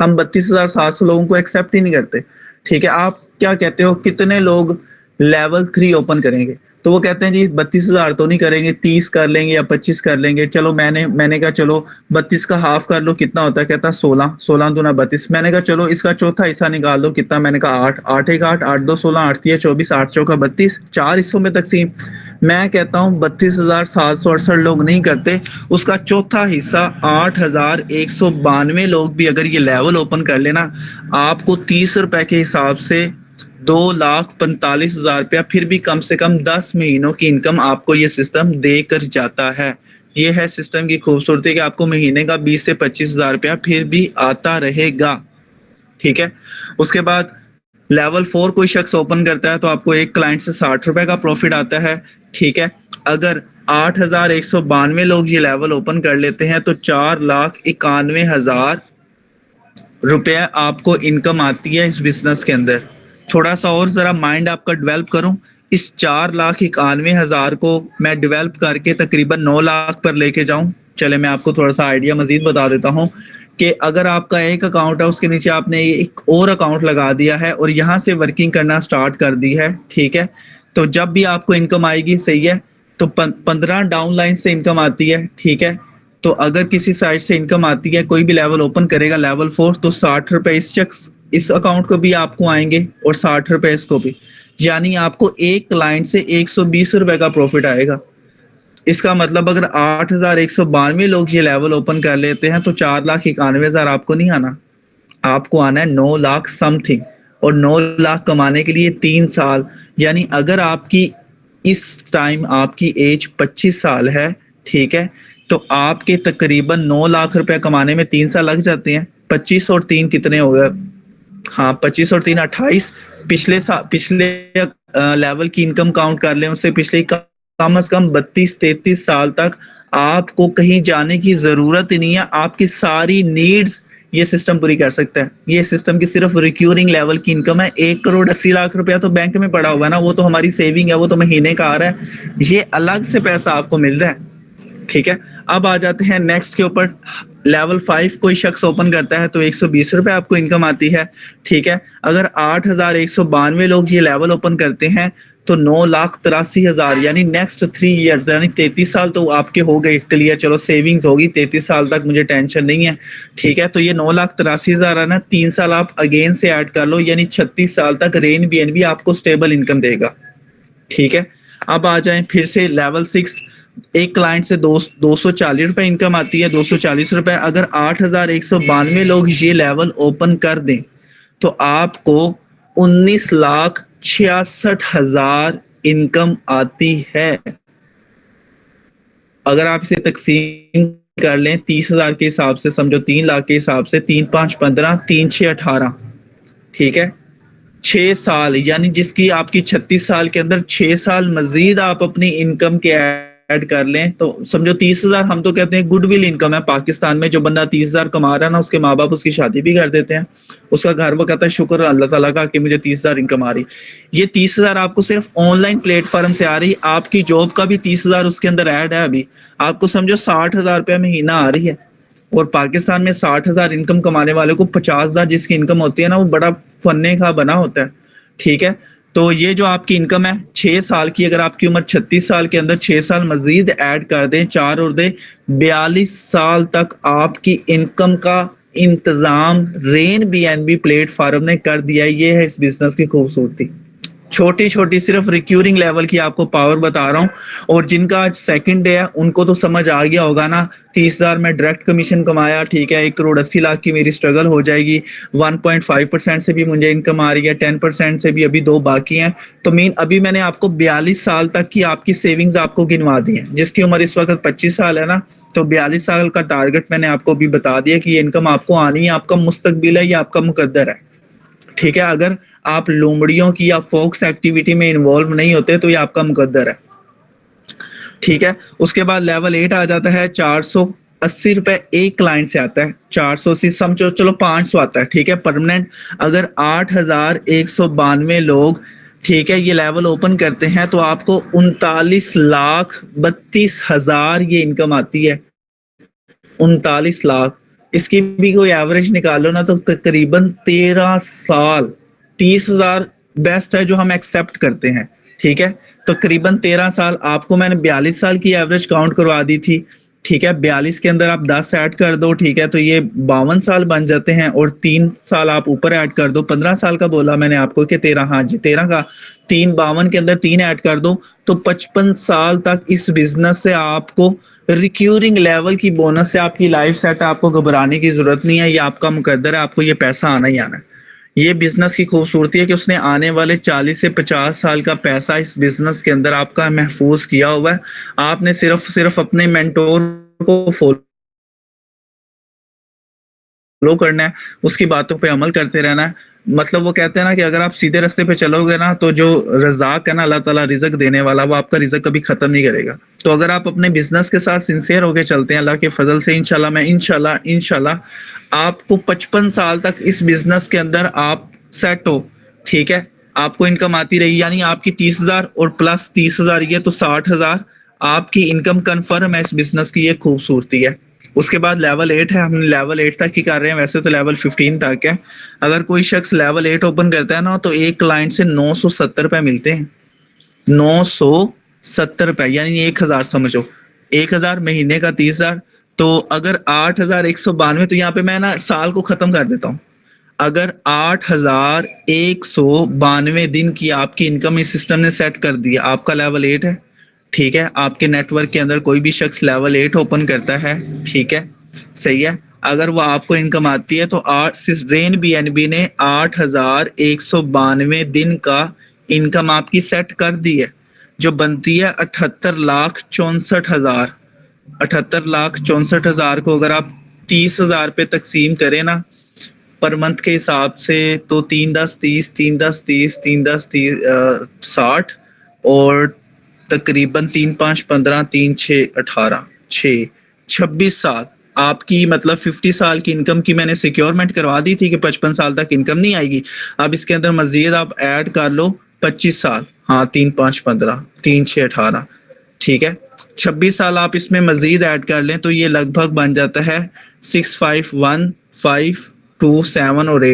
A: हम 32,700 लोगों को एक्सेप्ट ही नहीं करते, ठीक है। आप क्या कहते हो कितने लोग लेवल 3 ओपन करेंगे? तो वो कहते हैं जी 32,000 तो नहीं करेंगे, 30 कर लेंगे या 25 कर लेंगे। चलो मैंने कहा चलो 32 का हाफ कर लो, कितना होता है? कहता 16, 16 दूना 32। मैंने कहा चलो इसका चौथा हिस्सा निकाल लो, कितना? मैंने कहा 8, 8 एक 8, 8 2 16, 8 3 24, 8 चौका 32, 4 हिस्सों में तकसीम। मैं कहता हूँ 32,768 लोग नहीं करते, उसका चौथा हिस्सा 8,192 लोग भी अगर ये लेवल ओपन कर लेना, आपको 30 रुपए के हिसाब से 2,45,000 रुपया, फिर भी कम से कम 10 महीनों की इनकम आपको ये सिस्टम देकर जाता है। ये है सिस्टम की खूबसूरती कि आपको महीने का 20 से 25,000 रुपया फिर भी आता रहेगा, ठीक है। उसके बाद लेवल 4 कोई शख्स ओपन करता है तो आपको एक क्लाइंट से 60 रुपए का प्रॉफिट आता है, ठीक है। अगर 8,192 लोग ये लेवल ओपन कर लेते हैं तो 4,91,000 रुपया आपको इनकम आती है इस बिजनेस के अंदर। थोड़ा सा और जरा माइंड आपका डेवलप करूं, इस 4,91,000 को मैं डेवलप करके तकरीबन 9 लाख पर लेके जाऊं। चले मैं आपको थोड़ा सा आइडिया मजीद बता देता हूं कि अगर आपका एक अकाउंट है उसके नीचे आपने एक और अकाउंट लगा दिया है और यहाँ से वर्किंग करना स्टार्ट कर दी है, ठीक है। तो जब भी आपको इनकम आएगी, सही है, तो 15 डाउन लाइन से इनकम आती है, ठीक है। तो अगर किसी साइड से इनकम आती है, कोई भी लेवल ओपन करेगा लेवल 4, तो 60 रुपए इस अकाउंट को भी आपको आएंगे और 60 रुपए इसको भी, यानी आपको एक क्लाइंट से 120 रुपए का प्रॉफिट आएगा। इसका मतलब अगर 8,192 लोग ये लेवल ओपन कर लेते हैं तो 4,91,000 आपको नहीं आना, आपको आना है 9 लाख समथिंग। और 9 लाख कमाने के लिए 3 साल, यानी अगर आपकी इस टाइम आपकी एज 25 साल है, ठीक है, तो आपके तकरीबन 9 लाख रुपए कमाने में 3 साल लग जाते हैं। 25 और 3 कितने हो गए? हाँ, 25 और 3 28। पिछले लेवल की इनकम काउंट कर लें, उससे पिछले कम से कम 32-33 साल तक आपको कहीं जाने की जरूरत ही नहीं है, आपकी सारी नीड्स ये सिस्टम पूरी कर सकता है। ये सिस्टम की सिर्फ रिक्यूरिंग लेवल की इनकम है। 1,80,00,000 रुपया तो बैंक में पड़ा हुआ है ना, वो तो हमारी सेविंग है, वो तो महीने का आ रहा है, ये अलग से पैसा आपको मिल रहा है, ठीक है। अब आ जाते हैं नेक्स्ट के ऊपर। लेवल 5 कोई शख्स ओपन करता है तो 120 रुपए आपको इनकम आती है, ठीक है। अगर 8,192 लोग ये लेवल ओपन करते हैं तो 9,83,000, यानी नेक्स्ट 3 ईयर्स यानी 33 साल तो आपके हो गए क्लियर। चलो सेविंग्स होगी 33 साल तक, मुझे टेंशन नहीं है, ठीक है। तो ये 9,83,000 है ना, 3 साल आप अगेन से ऐड कर लो, यानी 36 साल तक रेन BNB आपको स्टेबल इनकम देगा, ठीक है। अब आ जाए फिर से लेवल 6। एक क्लाइंट से 240 रुपए इनकम आती है, 240 रुपए। अगर 8,192 लोग ये लेवल ओपन कर दें तो आपको 19,66,000 इनकम आती है। अगर आप इसे तकसीम कर लें 30,000 के हिसाब से, समझो 3 लाख के हिसाब से, 3 5 15, 3 6 18, ठीक है। 6 साल, यानी जिसकी आपकी 36 साल के अंदर 6 साल मजीद आप अपनी इनकम के ऐड कर लें तो समझो 30,000, हम तो कहते हैं गुडविल इनकम है पाकिस्तान में। जो बंदा 30,000 कमा रहा है ना, उसके माँ बाप उसकी शादी भी कर देते हैं, उसका घर वो कहता है शुक्र अल्लाह ताला का कि मुझे 30,000 इनकम आ रही। ये 30,000 आपको सिर्फ ऑनलाइन प्लेटफॉर्म से आ रही, आपकी जॉब का भी 30,000 उसके अंदर ऐड है। अभी आपको समझो 60,000 रुपया महीना आ रही है, और पाकिस्तान में 60,000 इनकम कमाने वाले को 50,000 जिसकी इनकम होती है ना, वो बड़ा फन्ने का बना होता है, ठीक है। तो ये जो आपकी इनकम है 6 साल की, अगर आपकी उम्र 36 साल के अंदर 6 साल मजीद ऐड कर दें, 4 और दे 42 साल तक आपकी इनकम का इंतजाम रेन बीएनबी प्लेटफॉर्म ने कर दिया। ये है इस बिजनेस की खूबसूरती। छोटी छोटी सिर्फ रिक्यूरिंग लेवल की आपको पावर बता रहा हूँ, और जिनका आज सेकंड डे है उनको तो समझ आ गया होगा ना। 30,000 में डायरेक्ट कमीशन कमाया, ठीक है, 1,80,00,000 की मेरी स्ट्रगल हो जाएगी, 1.5% से भी मुझे इनकम आ रही है, 10% से भी अभी 2 बाकी हैं। तो मीन अभी मैंने आपको 42 साल तक की आपकी सेविंग्स आपको गिनवा दी है। जिसकी उम्र इस वक्त 25 साल है ना, तो 42 साल का टारगेट मैंने आपको अभी बता दिया कि ये इनकम आपको आनी है, आपका मुस्तकबिल है, ये आपका मुकद्दर है, ठीक है। अगर आप लोमड़ियों की या फोक्स एक्टिविटी में इन्वॉल्व नहीं होते तो ये आपका मुकद्दर है, ठीक है। उसके बाद लेवल 8 आ जाता है, 480 रुपए एक क्लाइंट से आता है, 480 समझो, चलो 500 आता है, ठीक है, परमानेंट। अगर 8,192 लोग, ठीक है, ये लेवल ओपन करते हैं तो आपको 39,32,000 ये इनकम आती है। 39 लाख, इसकी भी कोई एवरेज निकालो ना तो तकरीबन 13 साल, 30,000 बेस्ट है जो हम एक्सेप्ट करते हैं, ठीक है। तकरीबन 13 साल, आपको मैंने 42 साल की एवरेज काउंट करवा दी थी, ठीक है। 42 के अंदर आप 10 ऐड कर दो, ठीक है, तो ये 52 साल बन जाते हैं, और 3 साल आप ऊपर ऐड कर दो, 15 साल का बोला मैंने आपको कि 13, हाँ जी 13 का 3, 52 के अंदर 3 ऐड कर दो तो 55 साल तक इस बिजनेस से आपको रिक्यूरिंग लेवल की बोनस से आपकी लाइफ सेट है। आपको घबराने की जरूरत नहीं है, ये आपका मुकद्दर है, आपको ये पैसा आना ही आना है। ये बिजनेस की खूबसूरती है कि उसने आने वाले 40 से 50 साल का पैसा इस बिजनेस के अंदर आपका महफूज किया हुआ है। आपने सिर्फ अपने मेंटोर को फॉलो करना है, उसकी बातों पे अमल करते रहना है। मतलब वो कहते हैं ना कि अगर आप सीधे रास्ते पे चलोगे ना तो जो रज़ाक है ना, अल्लाह ताला रिज़्क देने वाला, वो आपका रिज़्क कभी खत्म नहीं करेगा। तो अगर आप अपने बिजनेस के साथ सिंसियर होके चलते हैं अल्लाह के फजल से, इंशाल्लाह आपको 55 साल तक इस बिजनेस के अंदर आप सेट हो, ठीक है, आपको इनकम आती रही, यानी आपकी 30,000 और प्लस 30,000 ये तो 60,000 आपकी इनकम कन्फर्म है इस बिजनेस की। ये खूबसूरती है। उसके बाद लेवल 8 है, हम लेवल 8 तक ही कर रहे हैं, वैसे तो लेवल 15 तक है। अगर कोई शख्स लेवल 8 ओपन करता है ना तो एक क्लाइंट से 970 रुपए मिलते हैं, 970 रुपए, यानी 1,000 समझो, 1,000 महीने का 30,000, तो अगर 8,192, तो यहाँ पे मैं ना साल को खत्म कर देता हूँ। अगर 8,192 दिन की आपकी इनकम इस सिस्टम ने सेट कर दी, आपका लेवल 8 है, ठीक है। आपके नेटवर्क के अंदर कोई भी शख्स लेवल 8 ओपन करता है, ठीक है, सही है, अगर वो आपको इनकम आती है तो रेन बीएनबी ने 8,192 दिन का इनकम आपकी सेट कर दी है, जो बनती है 78,64,000। 78,64,000 को अगर आप 30,000 पे तकसीम करें ना पर मंथ के हिसाब से, तो 3-10-30, 3-10-30, 3-10-30, 60, और तकरीबन 3-5-15, 3-6-18, 26 साल आपकी, मतलब 50 साल की इनकम की मैंने सिक्योरमेंट करवा दी थी कि 55 साल तक इनकम नहीं आएगी। अब इसके अंदर मजीद आप ऐड कर लो 25 साल, हाँ 3-5-15, 3-6-18, ठीक है, 26 साल आप इसमें मजीद ऐड कर लें तो ये लगभग बन जाता है 651,527 और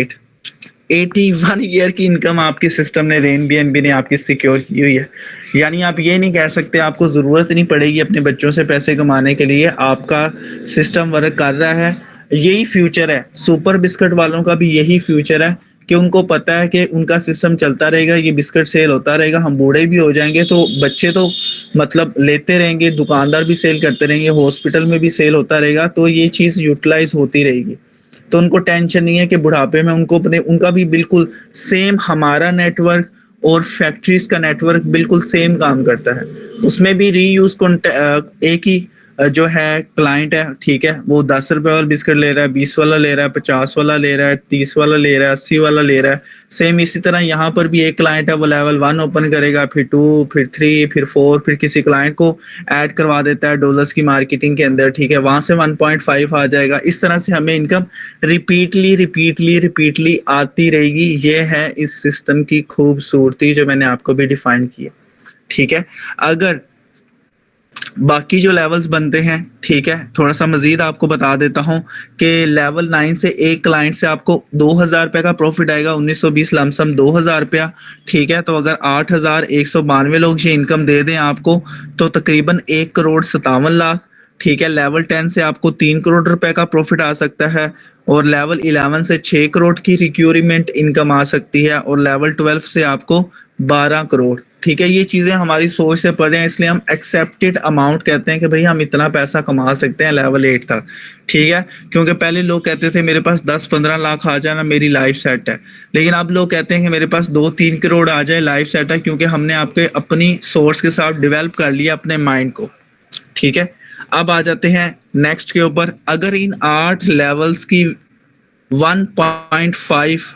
A: 81 ईयर की इनकम आपकी सिस्टम ने, रेन बीएनबी ने आपकी सिक्योर की हुई है। यानी आप ये नहीं कह सकते आपको ज़रूरत नहीं पड़ेगी अपने बच्चों से पैसे कमाने के लिए, आपका सिस्टम वर्क कर रहा है। यही फ्यूचर है, सुपर बिस्किट वालों का भी यही फ्यूचर है कि उनको पता है कि उनका सिस्टम चलता रहेगा, ये बिस्किट सेल होता रहेगा, हम बूढ़े भी हो जाएंगे तो बच्चे तो मतलब लेते रहेंगे, दुकानदार भी सेल करते रहेंगे, हॉस्पिटल में भी सेल होता रहेगा, तो ये चीज़ यूटिलाइज होती रहेगी। तो उनको टेंशन नहीं है कि बुढ़ापे में उनको अपने, उनका भी बिल्कुल सेम हमारा नेटवर्क और फैक्ट्रीज का नेटवर्क बिल्कुल सेम काम करता है। उसमें भी रीयूज एक ही जो है क्लाइंट है, ठीक है, वो 10 रुपए वाला बिस्किट ले रहा है, 20 वाला ले रहा है, 50 वाला ले रहा है, 30 वाला ले रहा है, 80 वाला ले रहा है। सेम इसी तरह यहाँ पर भी एक क्लाइंट है, वो लेवल 1 ओपन करेगा, फिर 2, फिर 3, फिर 4, फिर किसी क्लाइंट को ऐड करवा देता है डॉलर्स की मार्केटिंग के अंदर, ठीक है, वहां से 1.5 आ जाएगा। इस तरह से हमें इनकम रिपीटली आती रहेगी। ये है इस सिस्टम की खूबसूरती जो मैंने आपको भी डिफाइन की है, ठीक है। अगर बाकी जो लेवल्स बनते हैं, ठीक है, थोड़ा सा मजीद आपको बता देता हूँ कि लेवल 9 से एक क्लाइंट से आपको 2,000 रुपये का प्रॉफिट आएगा, 1920 लमसम 2,000 रुपया। ठीक है, तो अगर 8,192 लोग ये इनकम दे दें आपको तो तकरीबन 1,57,00,000। ठीक है, लेवल 10 से आपको 3 करोड़ रुपए का प्रॉफिट आ सकता है, और लेवल 11 से 6 करोड़ की रिक्यूरमेंट इनकम आ सकती है, और लेवल 12 से आपको 12 करोड़। ठीक है, ये चीज़ें हमारी सोच से पढ़े हैं, इसलिए हम एक्सेप्टेड अमाउंट कहते हैं कि भाई हम इतना पैसा कमा सकते हैं लेवल 8 तक। ठीक है, क्योंकि पहले लोग कहते थे मेरे पास 10-15 लाख आ जाना मेरी लाइफ सेट है, लेकिन अब लोग कहते हैं कि मेरे पास 2-3 करोड़ आ जाए लाइफ सेट है, क्योंकि हमने आपके अपनी सोर्स के साथ डेवलप कर लिया अपने माइंड को। ठीक है, अब आ जाते हैं नेक्स्ट के ऊपर। अगर इन 8 लेवल्स की 1.5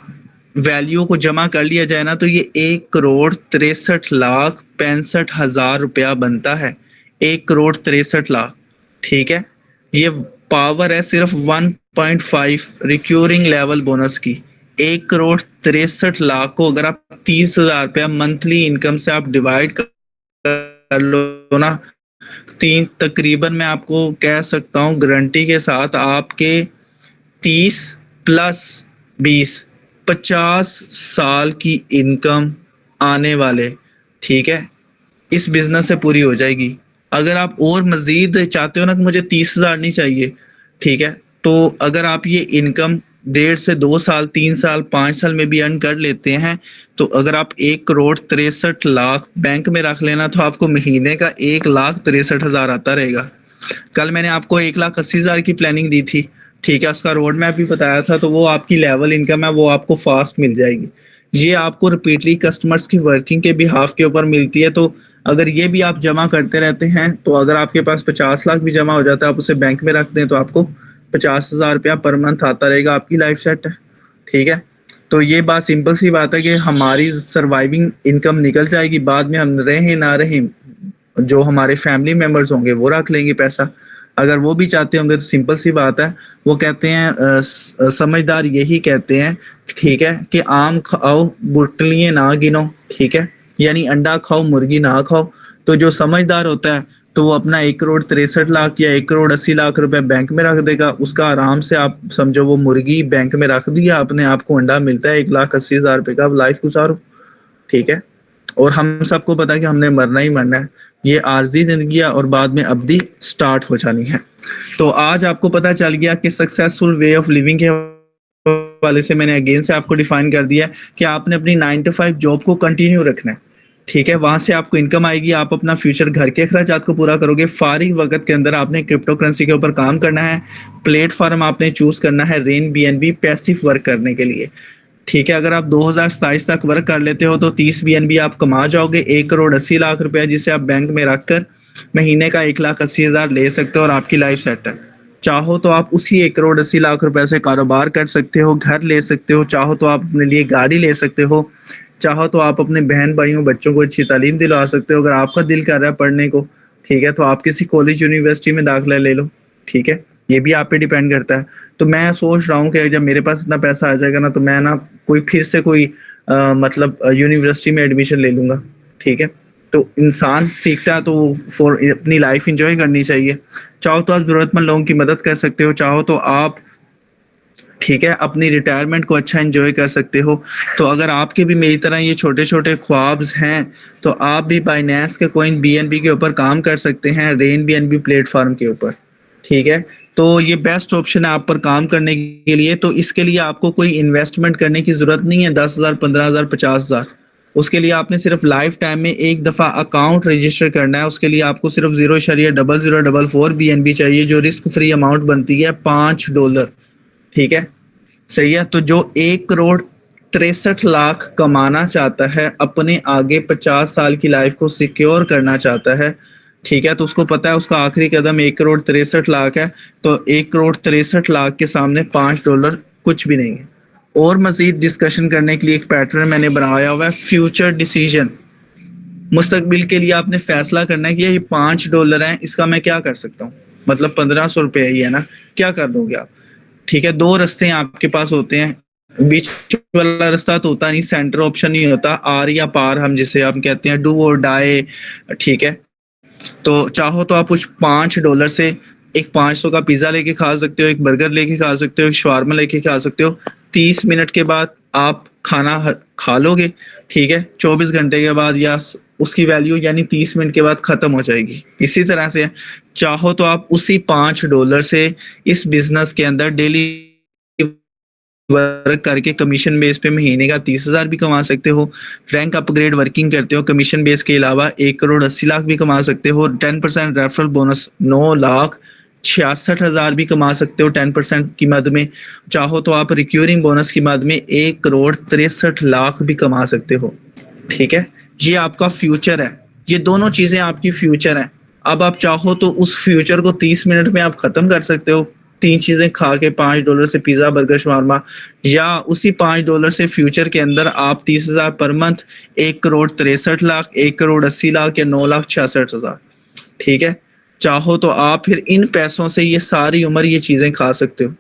A: वैल्यू को जमा कर लिया जाए ना, तो ये 1,63,65,000 रुपया बनता है। 1,63,00,000। ठीक है, ये पावर है सिर्फ 1.5 रिक्यूरिंग लेवल बोनस की। 1,63,00,000 को अगर आप 30,000 रुपया मंथली इनकम से आप डिवाइड कर लो ना, तकरीबन मैं आपको कह सकता हूँ गारंटी के साथ आपके 30 प्लस 20 50 साल की इनकम आने वाले, ठीक है, इस बिजनेस से पूरी हो जाएगी। अगर आप और मजीद चाहते हो ना कि मुझे 30,000 नहीं चाहिए, ठीक है, तो अगर आप ये इनकम 1.5 से 2 साल 3 साल 5 साल में भी अर्न कर लेते हैं, तो अगर आप 1,63,00,000 बैंक में रख लेना, तो आपको महीने का 1,63,000 आता रहेगा। कल मैंने आपको 1,80,000 की प्लानिंग दी थी, ठीक है, उसका रोड मैप भी बताया था, तो वो आपकी लेवल इनकम है, वो आपको फास्ट मिल जाएगी। ये आपको रिपीटली कस्टमर्स की वर्किंग के बिहाफ के ऊपर मिलती है। तो अगर ये भी आप जमा करते रहते हैं, तो अगर आपके पास 50 लाख भी जमा हो जाता है, आप उसे बैंक में रख दें, तो आपको 50,000 रुपया पर मंथ आता रहेगा, आपकी लाइफ सेट है। ठीक है, तो ये बात सिंपल सी बात है कि हमारी सर्वाइविंग इनकम निकल जाएगी, बाद में हम रहें ना रहें, जो हमारे फैमिली मेम्बर्स होंगे वो रख लेंगे पैसा। अगर वो भी चाहते होंगे तो सिंपल सी बात है, वो कहते हैं समझदार यही कहते हैं, ठीक है, कि आम खाओ बुटलियाँ ना गिनो। ठीक है, यानी अंडा खाओ मुर्गी ना खाओ। तो जो समझदार होता है तो वो अपना 1,63,00,000 या 1,80,00,000 रुपए बैंक में रख देगा, उसका आराम से आप समझो वो मुर्गी बैंक में रख दिया आपने, आपको अंडा मिलता है 1,80,000 रुपए का, लाइफ गुजारो। ठीक है, और हम सबको पता है कि हमने मरना ही मरना है, ये आर्जी जिंदगी है और बाद में अब्दी स्टार्ट हो जानी है। तो आज आपको पता चल गया कि सक्सेसफुल वे ऑफ लिविंग के वाले से मैंने अगेन से आपको डिफाइन कर दिया कि आपने अपनी 9 to 5 जॉब को कंटिन्यू रखना है। ठीक है, वहां से आपको इनकम आएगी, आप अपना फ्यूचर घर के अखराजात को पूरा करोगे। फारिग वक्त के अंदर आपने क्रिप्टो करेंसी के ऊपर काम करना है, प्लेटफॉर्म आपने चूज करना है रेन BNB पैसिव वर्क करने के लिए। ठीक है, अगर आप 2027 तक वर्क कर लेते हो तो 30 BNB आप कमा जाओगे, 1,80,00,000 रुपया, जिसे आप बैंक में रखकर महीने का 1,80,000 ले सकते हो और आपकी लाइफ सेट है। चाहो तो आप उसी 1,80,00,000 रुपए से कारोबार कर सकते हो, घर ले सकते हो, चाहो तो आप अपने लिए गाड़ी ले सकते हो, चाहो तो आप अपने बहन भाइयों बच्चों को अच्छी तालीम दिलवा सकते हो। अगर आपका दिल कर रहा है पढ़ने को, ठीक है, तो आप किसी कॉलेज यूनिवर्सिटी में दाखिला ले लो। ठीक है, ये भी आप पे डिपेंड करता है। तो मैं सोच रहा हूँ कि जब मेरे पास इतना पैसा आ जाएगा ना, तो मैं ना कोई फिर से कोई मतलब यूनिवर्सिटी में एडमिशन ले लूँगा। ठीक है, तो इंसान सीखता है तो फॉर अपनी लाइफ इंजॉय करनी चाहिए। चाहो तो आप ज़रूरतमंद लोगों की मदद कर सकते हो, चाहो तो आप, ठीक है, अपनी रिटायरमेंट को अच्छा एंजॉय कर सकते हो। तो अगर आपके भी मेरी तरह ये छोटे छोटे ख्वाब्स हैं, तो आप भी बाइनेंस के कॉइन BNB के ऊपर काम कर सकते हैं, रेन BNB प्लेटफॉर्म के ऊपर। ठीक है, तो ये बेस्ट ऑप्शन है आप पर काम करने के लिए। तो इसके लिए आपको कोई इन्वेस्टमेंट करने की ज़रूरत नहीं है, 10,000 15,000 50,000। उसके लिए आपने सिर्फ लाइफ टाइम में एक दफ़ा अकाउंट रजिस्टर करना है। उसके लिए आपको सिर्फ 0.0044 BNB चाहिए, जो रिस्क फ्री अमाउंट बनती है $5। ठीक है, सही है। तो जो 1,63,00,000 कमाना चाहता है, अपने आगे 50 साल की लाइफ को सिक्योर करना चाहता है, ठीक है, तो उसको पता है उसका आखिरी कदम 1,63,00,000 है। तो 1,63,00,000 के सामने $5 कुछ भी नहीं है। और मजीद डिस्कशन करने के लिए एक पैटर्न मैंने बनाया हुआ है, फ्यूचर डिसीजन। मुस्तकबिल के लिए आपने फैसला करना है कि ये $5 हैं, इसका मैं क्या कर सकता हूँ, मतलब 1,500 रुपये ही है ना, क्या कर दोगे आप। ठीक है, 2 रास्ते आपके पास होते हैं, बीच वाला रास्ता तो होता नहीं, सेंटर ऑप्शन नहीं होता, आर या पार हम जिसे हम कहते हैं, डू और डाई। ठीक है, तो चाहो तो आप उस $5 से एक 500 का पिज़्ज़ा लेके खा सकते हो, एक बर्गर लेके खा सकते हो, एक शवारमा लेके खा सकते हो। 30 मिनट के बाद आप खाना खा लोगे, ठीक है? 24 घंटे के बाद या उसकी वैल्यू यानी 30 मिनट के बाद ख़त्म हो जाएगी। इसी तरह से चाहो तो आप उसी $5 से इस बिज़नेस के अंदर डेली वर्क करके कमीशन बेस पे महीने का 30,000 भी कमा सकते हो। रैंक अपग्रेड वर्किंग करते हो, कमीशन बेस के अलावा 1,80,00,000 भी कमा सकते हो। 10% रेफरल बोनस 9,66,000 भी कमा सकते हो 10% की मद में। चाहो तो आप रिक्यूरिंग बोनस की मद में 1,63,00,000 भी कमा सकते हो, ठीक है? ये आपका फ्यूचर है, ये दोनों चीज़ें आपकी फ्यूचर हैं। अब आप चाहो तो उस फ्यूचर को 30 मिनट में आप ख़त्म कर सकते हो। 3 चीज़ें खा के $5 से पिज़्ज़ा, बर्गर, शवारमा, या उसी $5 से फ्यूचर के अंदर आप 30,000 पर मंथ 1,63,00,000, 1,80,00,000 या 9,66,000, ठीक है? चाहो तो आप फिर इन पैसों से ये सारी उम्र ये चीज़ें खा सकते हो।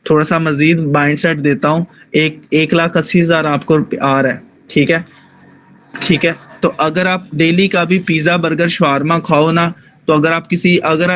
A: थोड़ा-सा मज़ीद माइंडसेट देता हूँ, 1,80,000 आपको आ रहा है, ठीक है? ठीक है, तो अगर आप डेली का भी पिज़्ज़ा, बर्गर, शवारमा खाओ ना, तो अगर आप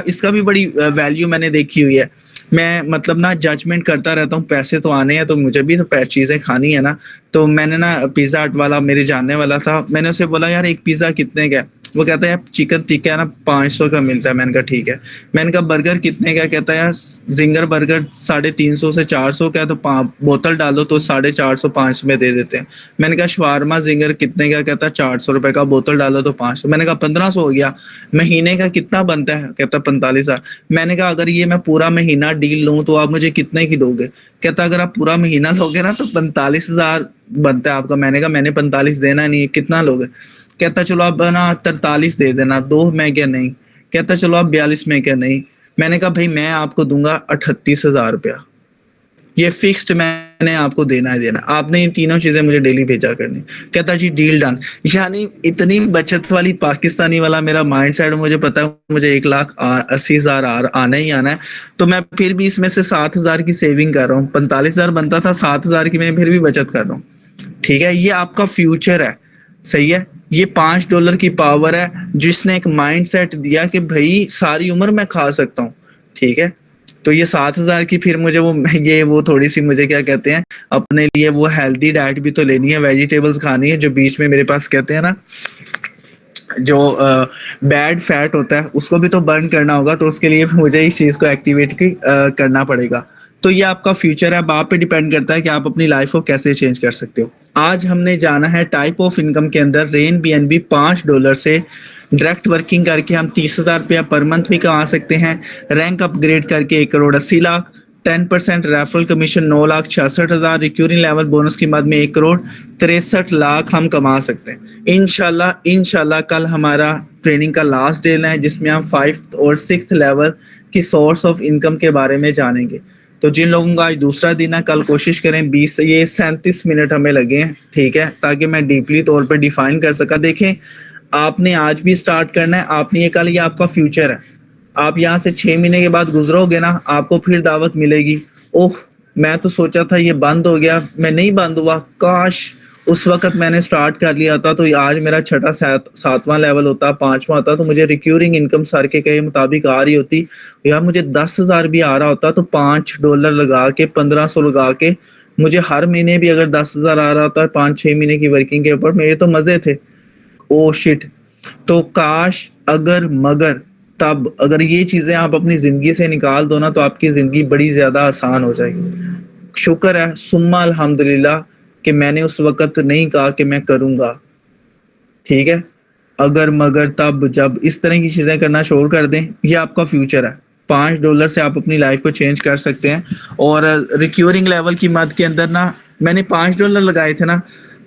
A: इसका भी बड़ी वैल्यू मैंने देखी हुई है। मैं मतलब ना जजमेंट करता रहता हूँ, पैसे तो आने हैं तो मुझे भी तो चीज़ें खानी है ना। तो मैंने ना पिज़्ज़ा हट वाला मेरे जानने वाला था, मैंने उसे बोला यार एक पिज़्ज़ा कितने का है? वो कहता है यार चिकन टिक्का है ना 500 का मिलता है। मैंने कहा ठीक है। मैंने कहा बर्गर कितने का? कहता है यार जिंगर बर्गर 350 से 400 का है, तो बोतल डालो तो 450 500 में दे देते हैं। मैंने कहा शवारमा जिंगर कितने का? कहता है 400 रुपए का, बोतल डालो तो 500। मैंने कहा 1500 हो गया। महीने का कितना बनता है? कहता 45,000। मैंने कहा अगर ये मैं पूरा महीना डील लूं तो आप मुझे कितने की दोगे? कहता अगर आप पूरा महीना लोगे ना तो 45,000 बनता है आपका। मैंने कहा मैंने 45 देना नहीं है, कितना लोगे? कहता चलो आप ना 43 दे देना। 2 मैं क्या नहीं। कहता चलो आप 42 में क्या नहीं। मैंने कहा भाई मैं आपको दूंगा 38,000 रुपया, ये फिक्स्ड मैंने आपको देना है देना। आपने ये तीनों चीजें मुझे डेली भेजा करनी। कहता जी डील डन। यानी इतनी बचत वाली पाकिस्तानी वाला मेरा माइंड सेट, मुझे पता है मुझे 1,80,000 आना ही आना है, तो मैं फिर भी इसमें से 7,000 की सेविंग कर रहा हूँ। 45,000 बनता था, 7,000 की मैं फिर भी बचत कर रहा हूँ, ठीक है? ये आपका फ्यूचर है, सही है? ये $5 की पावर है, जिसने एक माइंड सेट दिया कि भाई सारी उम्र मैं खा सकता हूँ, ठीक है? तो ये 7,000 की फिर मुझे वो थोड़ी सी मुझे क्या कहते हैं, अपने लिए वो हेल्दी डाइट भी तो लेनी है, वेजिटेबल्स खानी है, जो बीच में मेरे पास कहते हैं ना जो बैड फैट होता है उसको भी तो बर्न करना होगा, तो उसके लिए मुझे इस चीज़ को एक्टिवेट करना पड़ेगा। तो ये आपका फ्यूचर है, अब आप पे डिपेंड करता है कि आप अपनी लाइफ को कैसे चेंज कर सकते हो। आज हमने जाना है टाइप ऑफ इनकम के अंदर। रेन बीएनबी $5 से डायरेक्ट वर्किंग करके हम 30,000 रुपया पर मंथ भी कमा सकते हैं। रैंक अपग्रेड करके 1,80,00,000, 10% referral commission 9,66,000, recurring level bonus की मद में 1,63,00,000 हम कमा सकते हैं। इंशाल्लाह कल हमारा ट्रेनिंग का लास्ट डे है, जिसमें हम 5th और 6th लेवल की सोर्स ऑफ इनकम के बारे में जानेंगे। तो जिन लोगों का आज दूसरा दिन है, कल कोशिश करें 20 से ये 37 मिनट हमें लगे हैं, ठीक है, ताकि मैं डीपली तौर पर डिफाइन कर सका। देखें आपने आज भी स्टार्ट करना है, आपने ये कल, ये आपका फ्यूचर है। आप यहाँ से 6 महीने के बाद गुजरोगे ना, आपको फिर दावत मिलेगी। ओह मैं तो सोचा था ये बंद हो गया, मैं नहीं बंद हुआ, काश उस वक्त मैंने स्टार्ट कर लिया था, तो आज मेरा छठा 7वां लेवल होता, 5वां होता, तो मुझे रिक्यूरिंग इनकम सर के कहे मुताबिक आ रही होती। यार मुझे 10,000 भी आ रहा होता तो $5 लगा के 1,500 लगा के मुझे हर महीने भी अगर 10,000 आ रहा होता 5-6 महीने की वर्किंग के ऊपर, मेरे तो मजे थे। Oh shit. तो काश अगर मगर तब अगर ये चीजें आप अपनी जिंदगी से निकाल दो ना, तो आपकी जिंदगी बड़ी ज्यादा आसान हो जाएगी। शुक्र है सुम्मा अल्हम्दुलिल्लाह कि मैंने उस वक्त नहीं कहा कि मैं करूंगा, ठीक है? अगर मगर तब जब इस तरह की चीजें करना शुरू कर दें, ये आपका फ्यूचर है। $5 से आप अपनी लाइफ को चेंज कर सकते हैं। और रिक्यूरिंग लेवल की मद के अंदर ना मैंने $5 लगाए थे ना,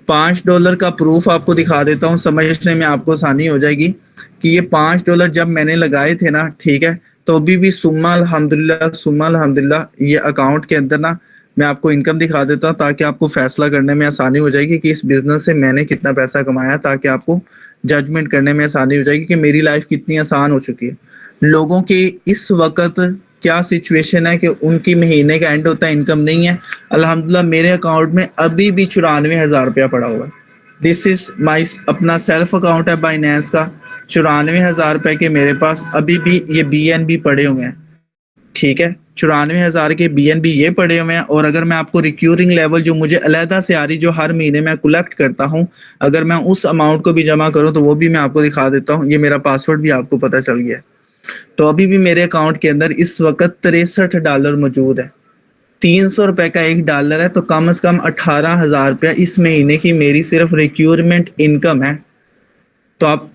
A: $5 का प्रूफ आपको दिखा देता हूँ, समझने में आपको आसानी हो जाएगी कि ये $5 जब मैंने लगाए थे ना, ठीक है, तो अभी भी सुम्मा अल्हम्दुलिल्लाह ये अकाउंट के अंदर ना मैं आपको इनकम दिखा देता हूँ, ताकि आपको फैसला करने में आसानी हो जाएगी कि इस बिजनेस से मैंने कितना पैसा कमाया, ताकि आपको जजमेंट करने में आसानी हो जाएगी कि मेरी लाइफ कितनी आसान हो चुकी है। लोगों की इस वक्त क्या सिचुएशन है कि उनकी महीने का एंड होता है, इनकम नहीं है। अल्हम्दुलिल्लाह मेरे अकाउंट में अभी भी 94,000 रुपया पड़ा हुआ है। दिस इज माई अपना सेल्फ अकाउंट है बाइनेंस का। 94,000 रुपए के मेरे पास अभी भी ये BNB पड़े हुए हैं। ठीक है, 94,000 के BNB ये पड़े हुए हैं। और अगर मैं आपको रिक्यूरिंग लेवल जो मुझे अलहदा से आ रही, जो हर महीने मैं कलेक्ट करता हूँ, अगर मैं उस अमाउंट को भी जमा करूँ तो वो भी मैं आपको दिखा देता हूँ। ये मेरा पासवर्ड भी आपको पता चल गया। तो अभी भी मेरे अकाउंट के अंदर इस वक्त $63 मौजूद है। $300 का $1 है, तो कम से कम 18,000 रुपया इस महीने की मेरी सिर्फ रिक्यूरमेंट इनकम है। तो आप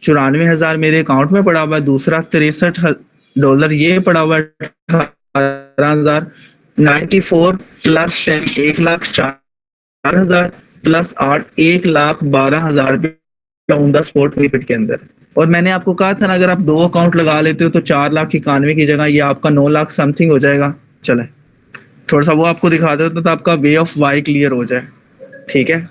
A: 94,000 मेरे अकाउंट में पड़ा हुआ है, दूसरा $63 ये पड़ा हुआ है, 18,000, 94 प्लस 10 1,04,000 प्लस 8 1,12,000 रुपया ऑन द स्पॉट विपिट के अंदर। और मैंने आपको कहा था ना, अगर आप 2 अकाउंट लगा लेते हो तो 4,91,000 की जगह ये आपका 9 लाख समथिंग हो जाएगा। चले थोड़ा सा वो आपको दिखा देता हूं तो आपका वे ऑफ वाई क्लियर हो जाए। ठीक है,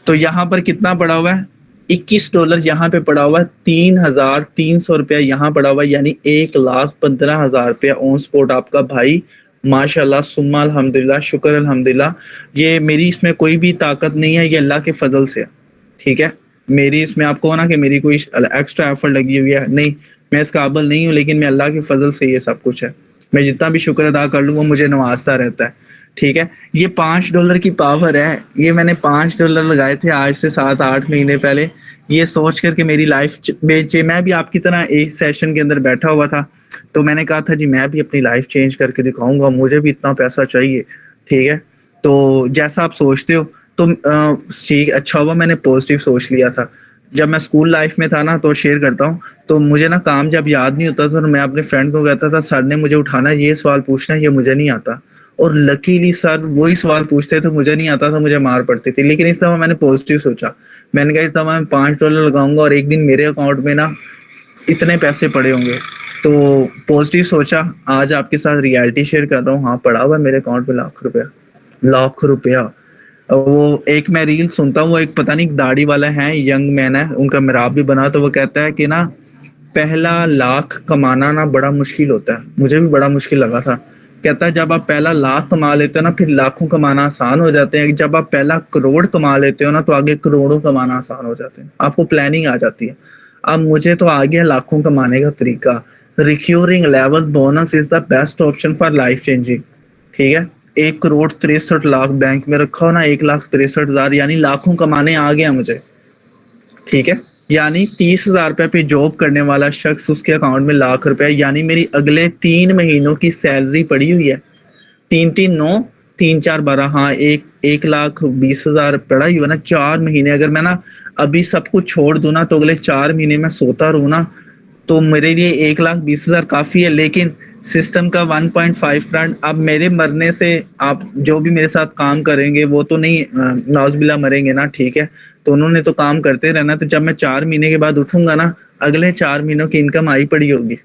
A: तो यहाँ पर कितना पड़ा हुआ है, $21 यहाँ पे पड़ा हुआ है, 3,300 रुपया यहाँ पड़ा हुआ है, यानी 1,15,000 रुपया ऑन स्पॉट आपका भाई। माशाल्लाह सुम्मा अल्हम्दुलिल्लाह, शुक्र अल्हम्दुलिल्लाह। ये मेरी इसमें कोई भी ताकत नहीं है, ये अल्लाह के फजल से है। ठीक है, मेरी इसमें आपको ना कि मेरी कोई एक्स्ट्रा एफर्ट लगी हुई है नहीं, मैं इस काबिल नहीं हूँ, लेकिन मैं अल्लाह के फजल से ये सब कुछ है। मैं जितना भी शुक्र अदा कर लूँ वो मुझे नवाजता रहता है। ठीक है, ये $5 की पावर है। ये मैंने $5 लगाए थे आज से 7-8 महीने पहले, ये सोच कर के मेरी लाइफ मैं भी आपकी तरह इस सेशन के अंदर बैठा हुआ था, तो मैंने कहा था जी मैं भी अपनी लाइफ चेंज करके दिखाऊंगा, मुझे भी इतना पैसा चाहिए। ठीक है, तो जैसा आप सोचते हो तो ठीक, अच्छा हुआ मैंने पॉजिटिव सोच लिया था। जब मैं स्कूल लाइफ में था ना, तो शेयर करता हूँ, तो मुझे ना काम जब याद नहीं होता था तो मैं अपने फ्रेंड को कहता था सर ने मुझे उठाना, ये सवाल पूछना, ये मुझे नहीं आता। और लकीली सर वही सवाल पूछते थे, मुझे नहीं आता था, मुझे मार पड़ती थी। लेकिन इस दफा मैंने पॉजिटिव सोचा, मैंने कहा इस दफा मैं $5 लगाऊंगा और एक दिन मेरे अकाउंट में ना इतने पैसे पड़े होंगे। तो पॉजिटिव सोचा, आज आपके साथ रियलिटी शेयर कर रहा हूँ। हाँ, पड़ा हुआ मेरे अकाउंट में लाख रुपया। वो एक मैं रील सुनता हूँ, वो एक पता नहीं दाढ़ी वाला है, यंग मैन है, उनका मेराब भी बना, तो वो कहता है कि ना पहला लाख कमाना ना बड़ा मुश्किल होता है। मुझे भी बड़ा मुश्किल लगा था। कहता है जब आप पहला लाख कमा लेते हो ना, फिर लाखों कमाना आसान हो जाते हैं। जब आप पहला करोड़ कमा लेते हो ना, तो आगे करोड़ों कमाना आसान हो जाते हैं, आपको प्लानिंग आ जाती है। अब मुझे तो आ गया लाखों कमाने का तरीका। Recurring level bonus is the best option for life changing. ठीक है, 1,63,00,000 बैंक में रखा हो ना, 1,63,000 यानी लाखों कमाने आ गया मुझे। ठीक है, यानी 30,000 रुपये पे जॉब करने वाला शख्स, उसके अकाउंट में लाख रुपए, यानी मेरी अगले 3 महीनों की सैलरी पड़ी हुई है। 3-3-9, 3-4-12, हाँ, 1,20,000 पड़ा ही हुआ ना। 4 महीने अगर मैं ना अभी सब कुछ छोड़ दूं ना, तो अगले 4 महीने में सोता रहूं ना, तो मेरे लिए 1,20,000 काफी है। लेकिन सिस्टम का 1.5 फ्रंट, अब मेरे मरने से आप जो भी मेरे साथ काम करेंगे वो तो नहीं नाउज़ुबिल्लाह मरेंगे ना। ठीक है, तो उन्होंने तो काम करते रहना। तो जब मैं 4 महीने के बाद उठूंगा ना, अगले 4 महीनों की इनकम आई पड़ी होगी।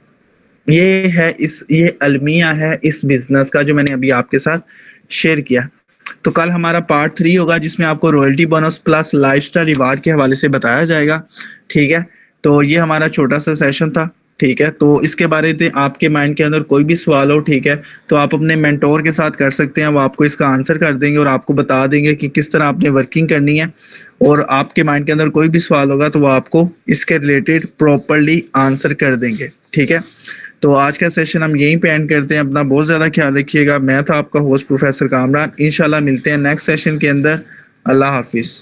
A: ये अलमिया है इस बिजनेस का, जो मैंने अभी आपके साथ शेयर किया। तो कल हमारा पार्ट 3 होगा, जिसमें आपको royalty bonus plus lifestyle reward के हवाले से बताया जाएगा। ठीक है, तो ये हमारा छोटा सा सेशन था। ठीक है, तो इसके बारे में आपके माइंड के अंदर कोई भी सवाल हो, ठीक है, तो आप अपने मेंटोर के साथ कर सकते हैं। वो आपको इसका आंसर कर देंगे और आपको बता देंगे कि किस तरह आपने वर्किंग करनी है। और आपके माइंड के अंदर कोई भी सवाल होगा तो वो आपको इसके रिलेटेड प्रॉपरली आंसर कर देंगे। ठीक है, तो आज का सेशन हम यहीं पे एंड करते हैं। अपना बहुत ज़्यादा ख्याल रखिएगा। मैं था आपका होस्ट प्रोफेसर कामरान। इंशाल्लाह मिलते हैं नेक्स्ट सेशन के अंदर। अल्लाह हाफिज़।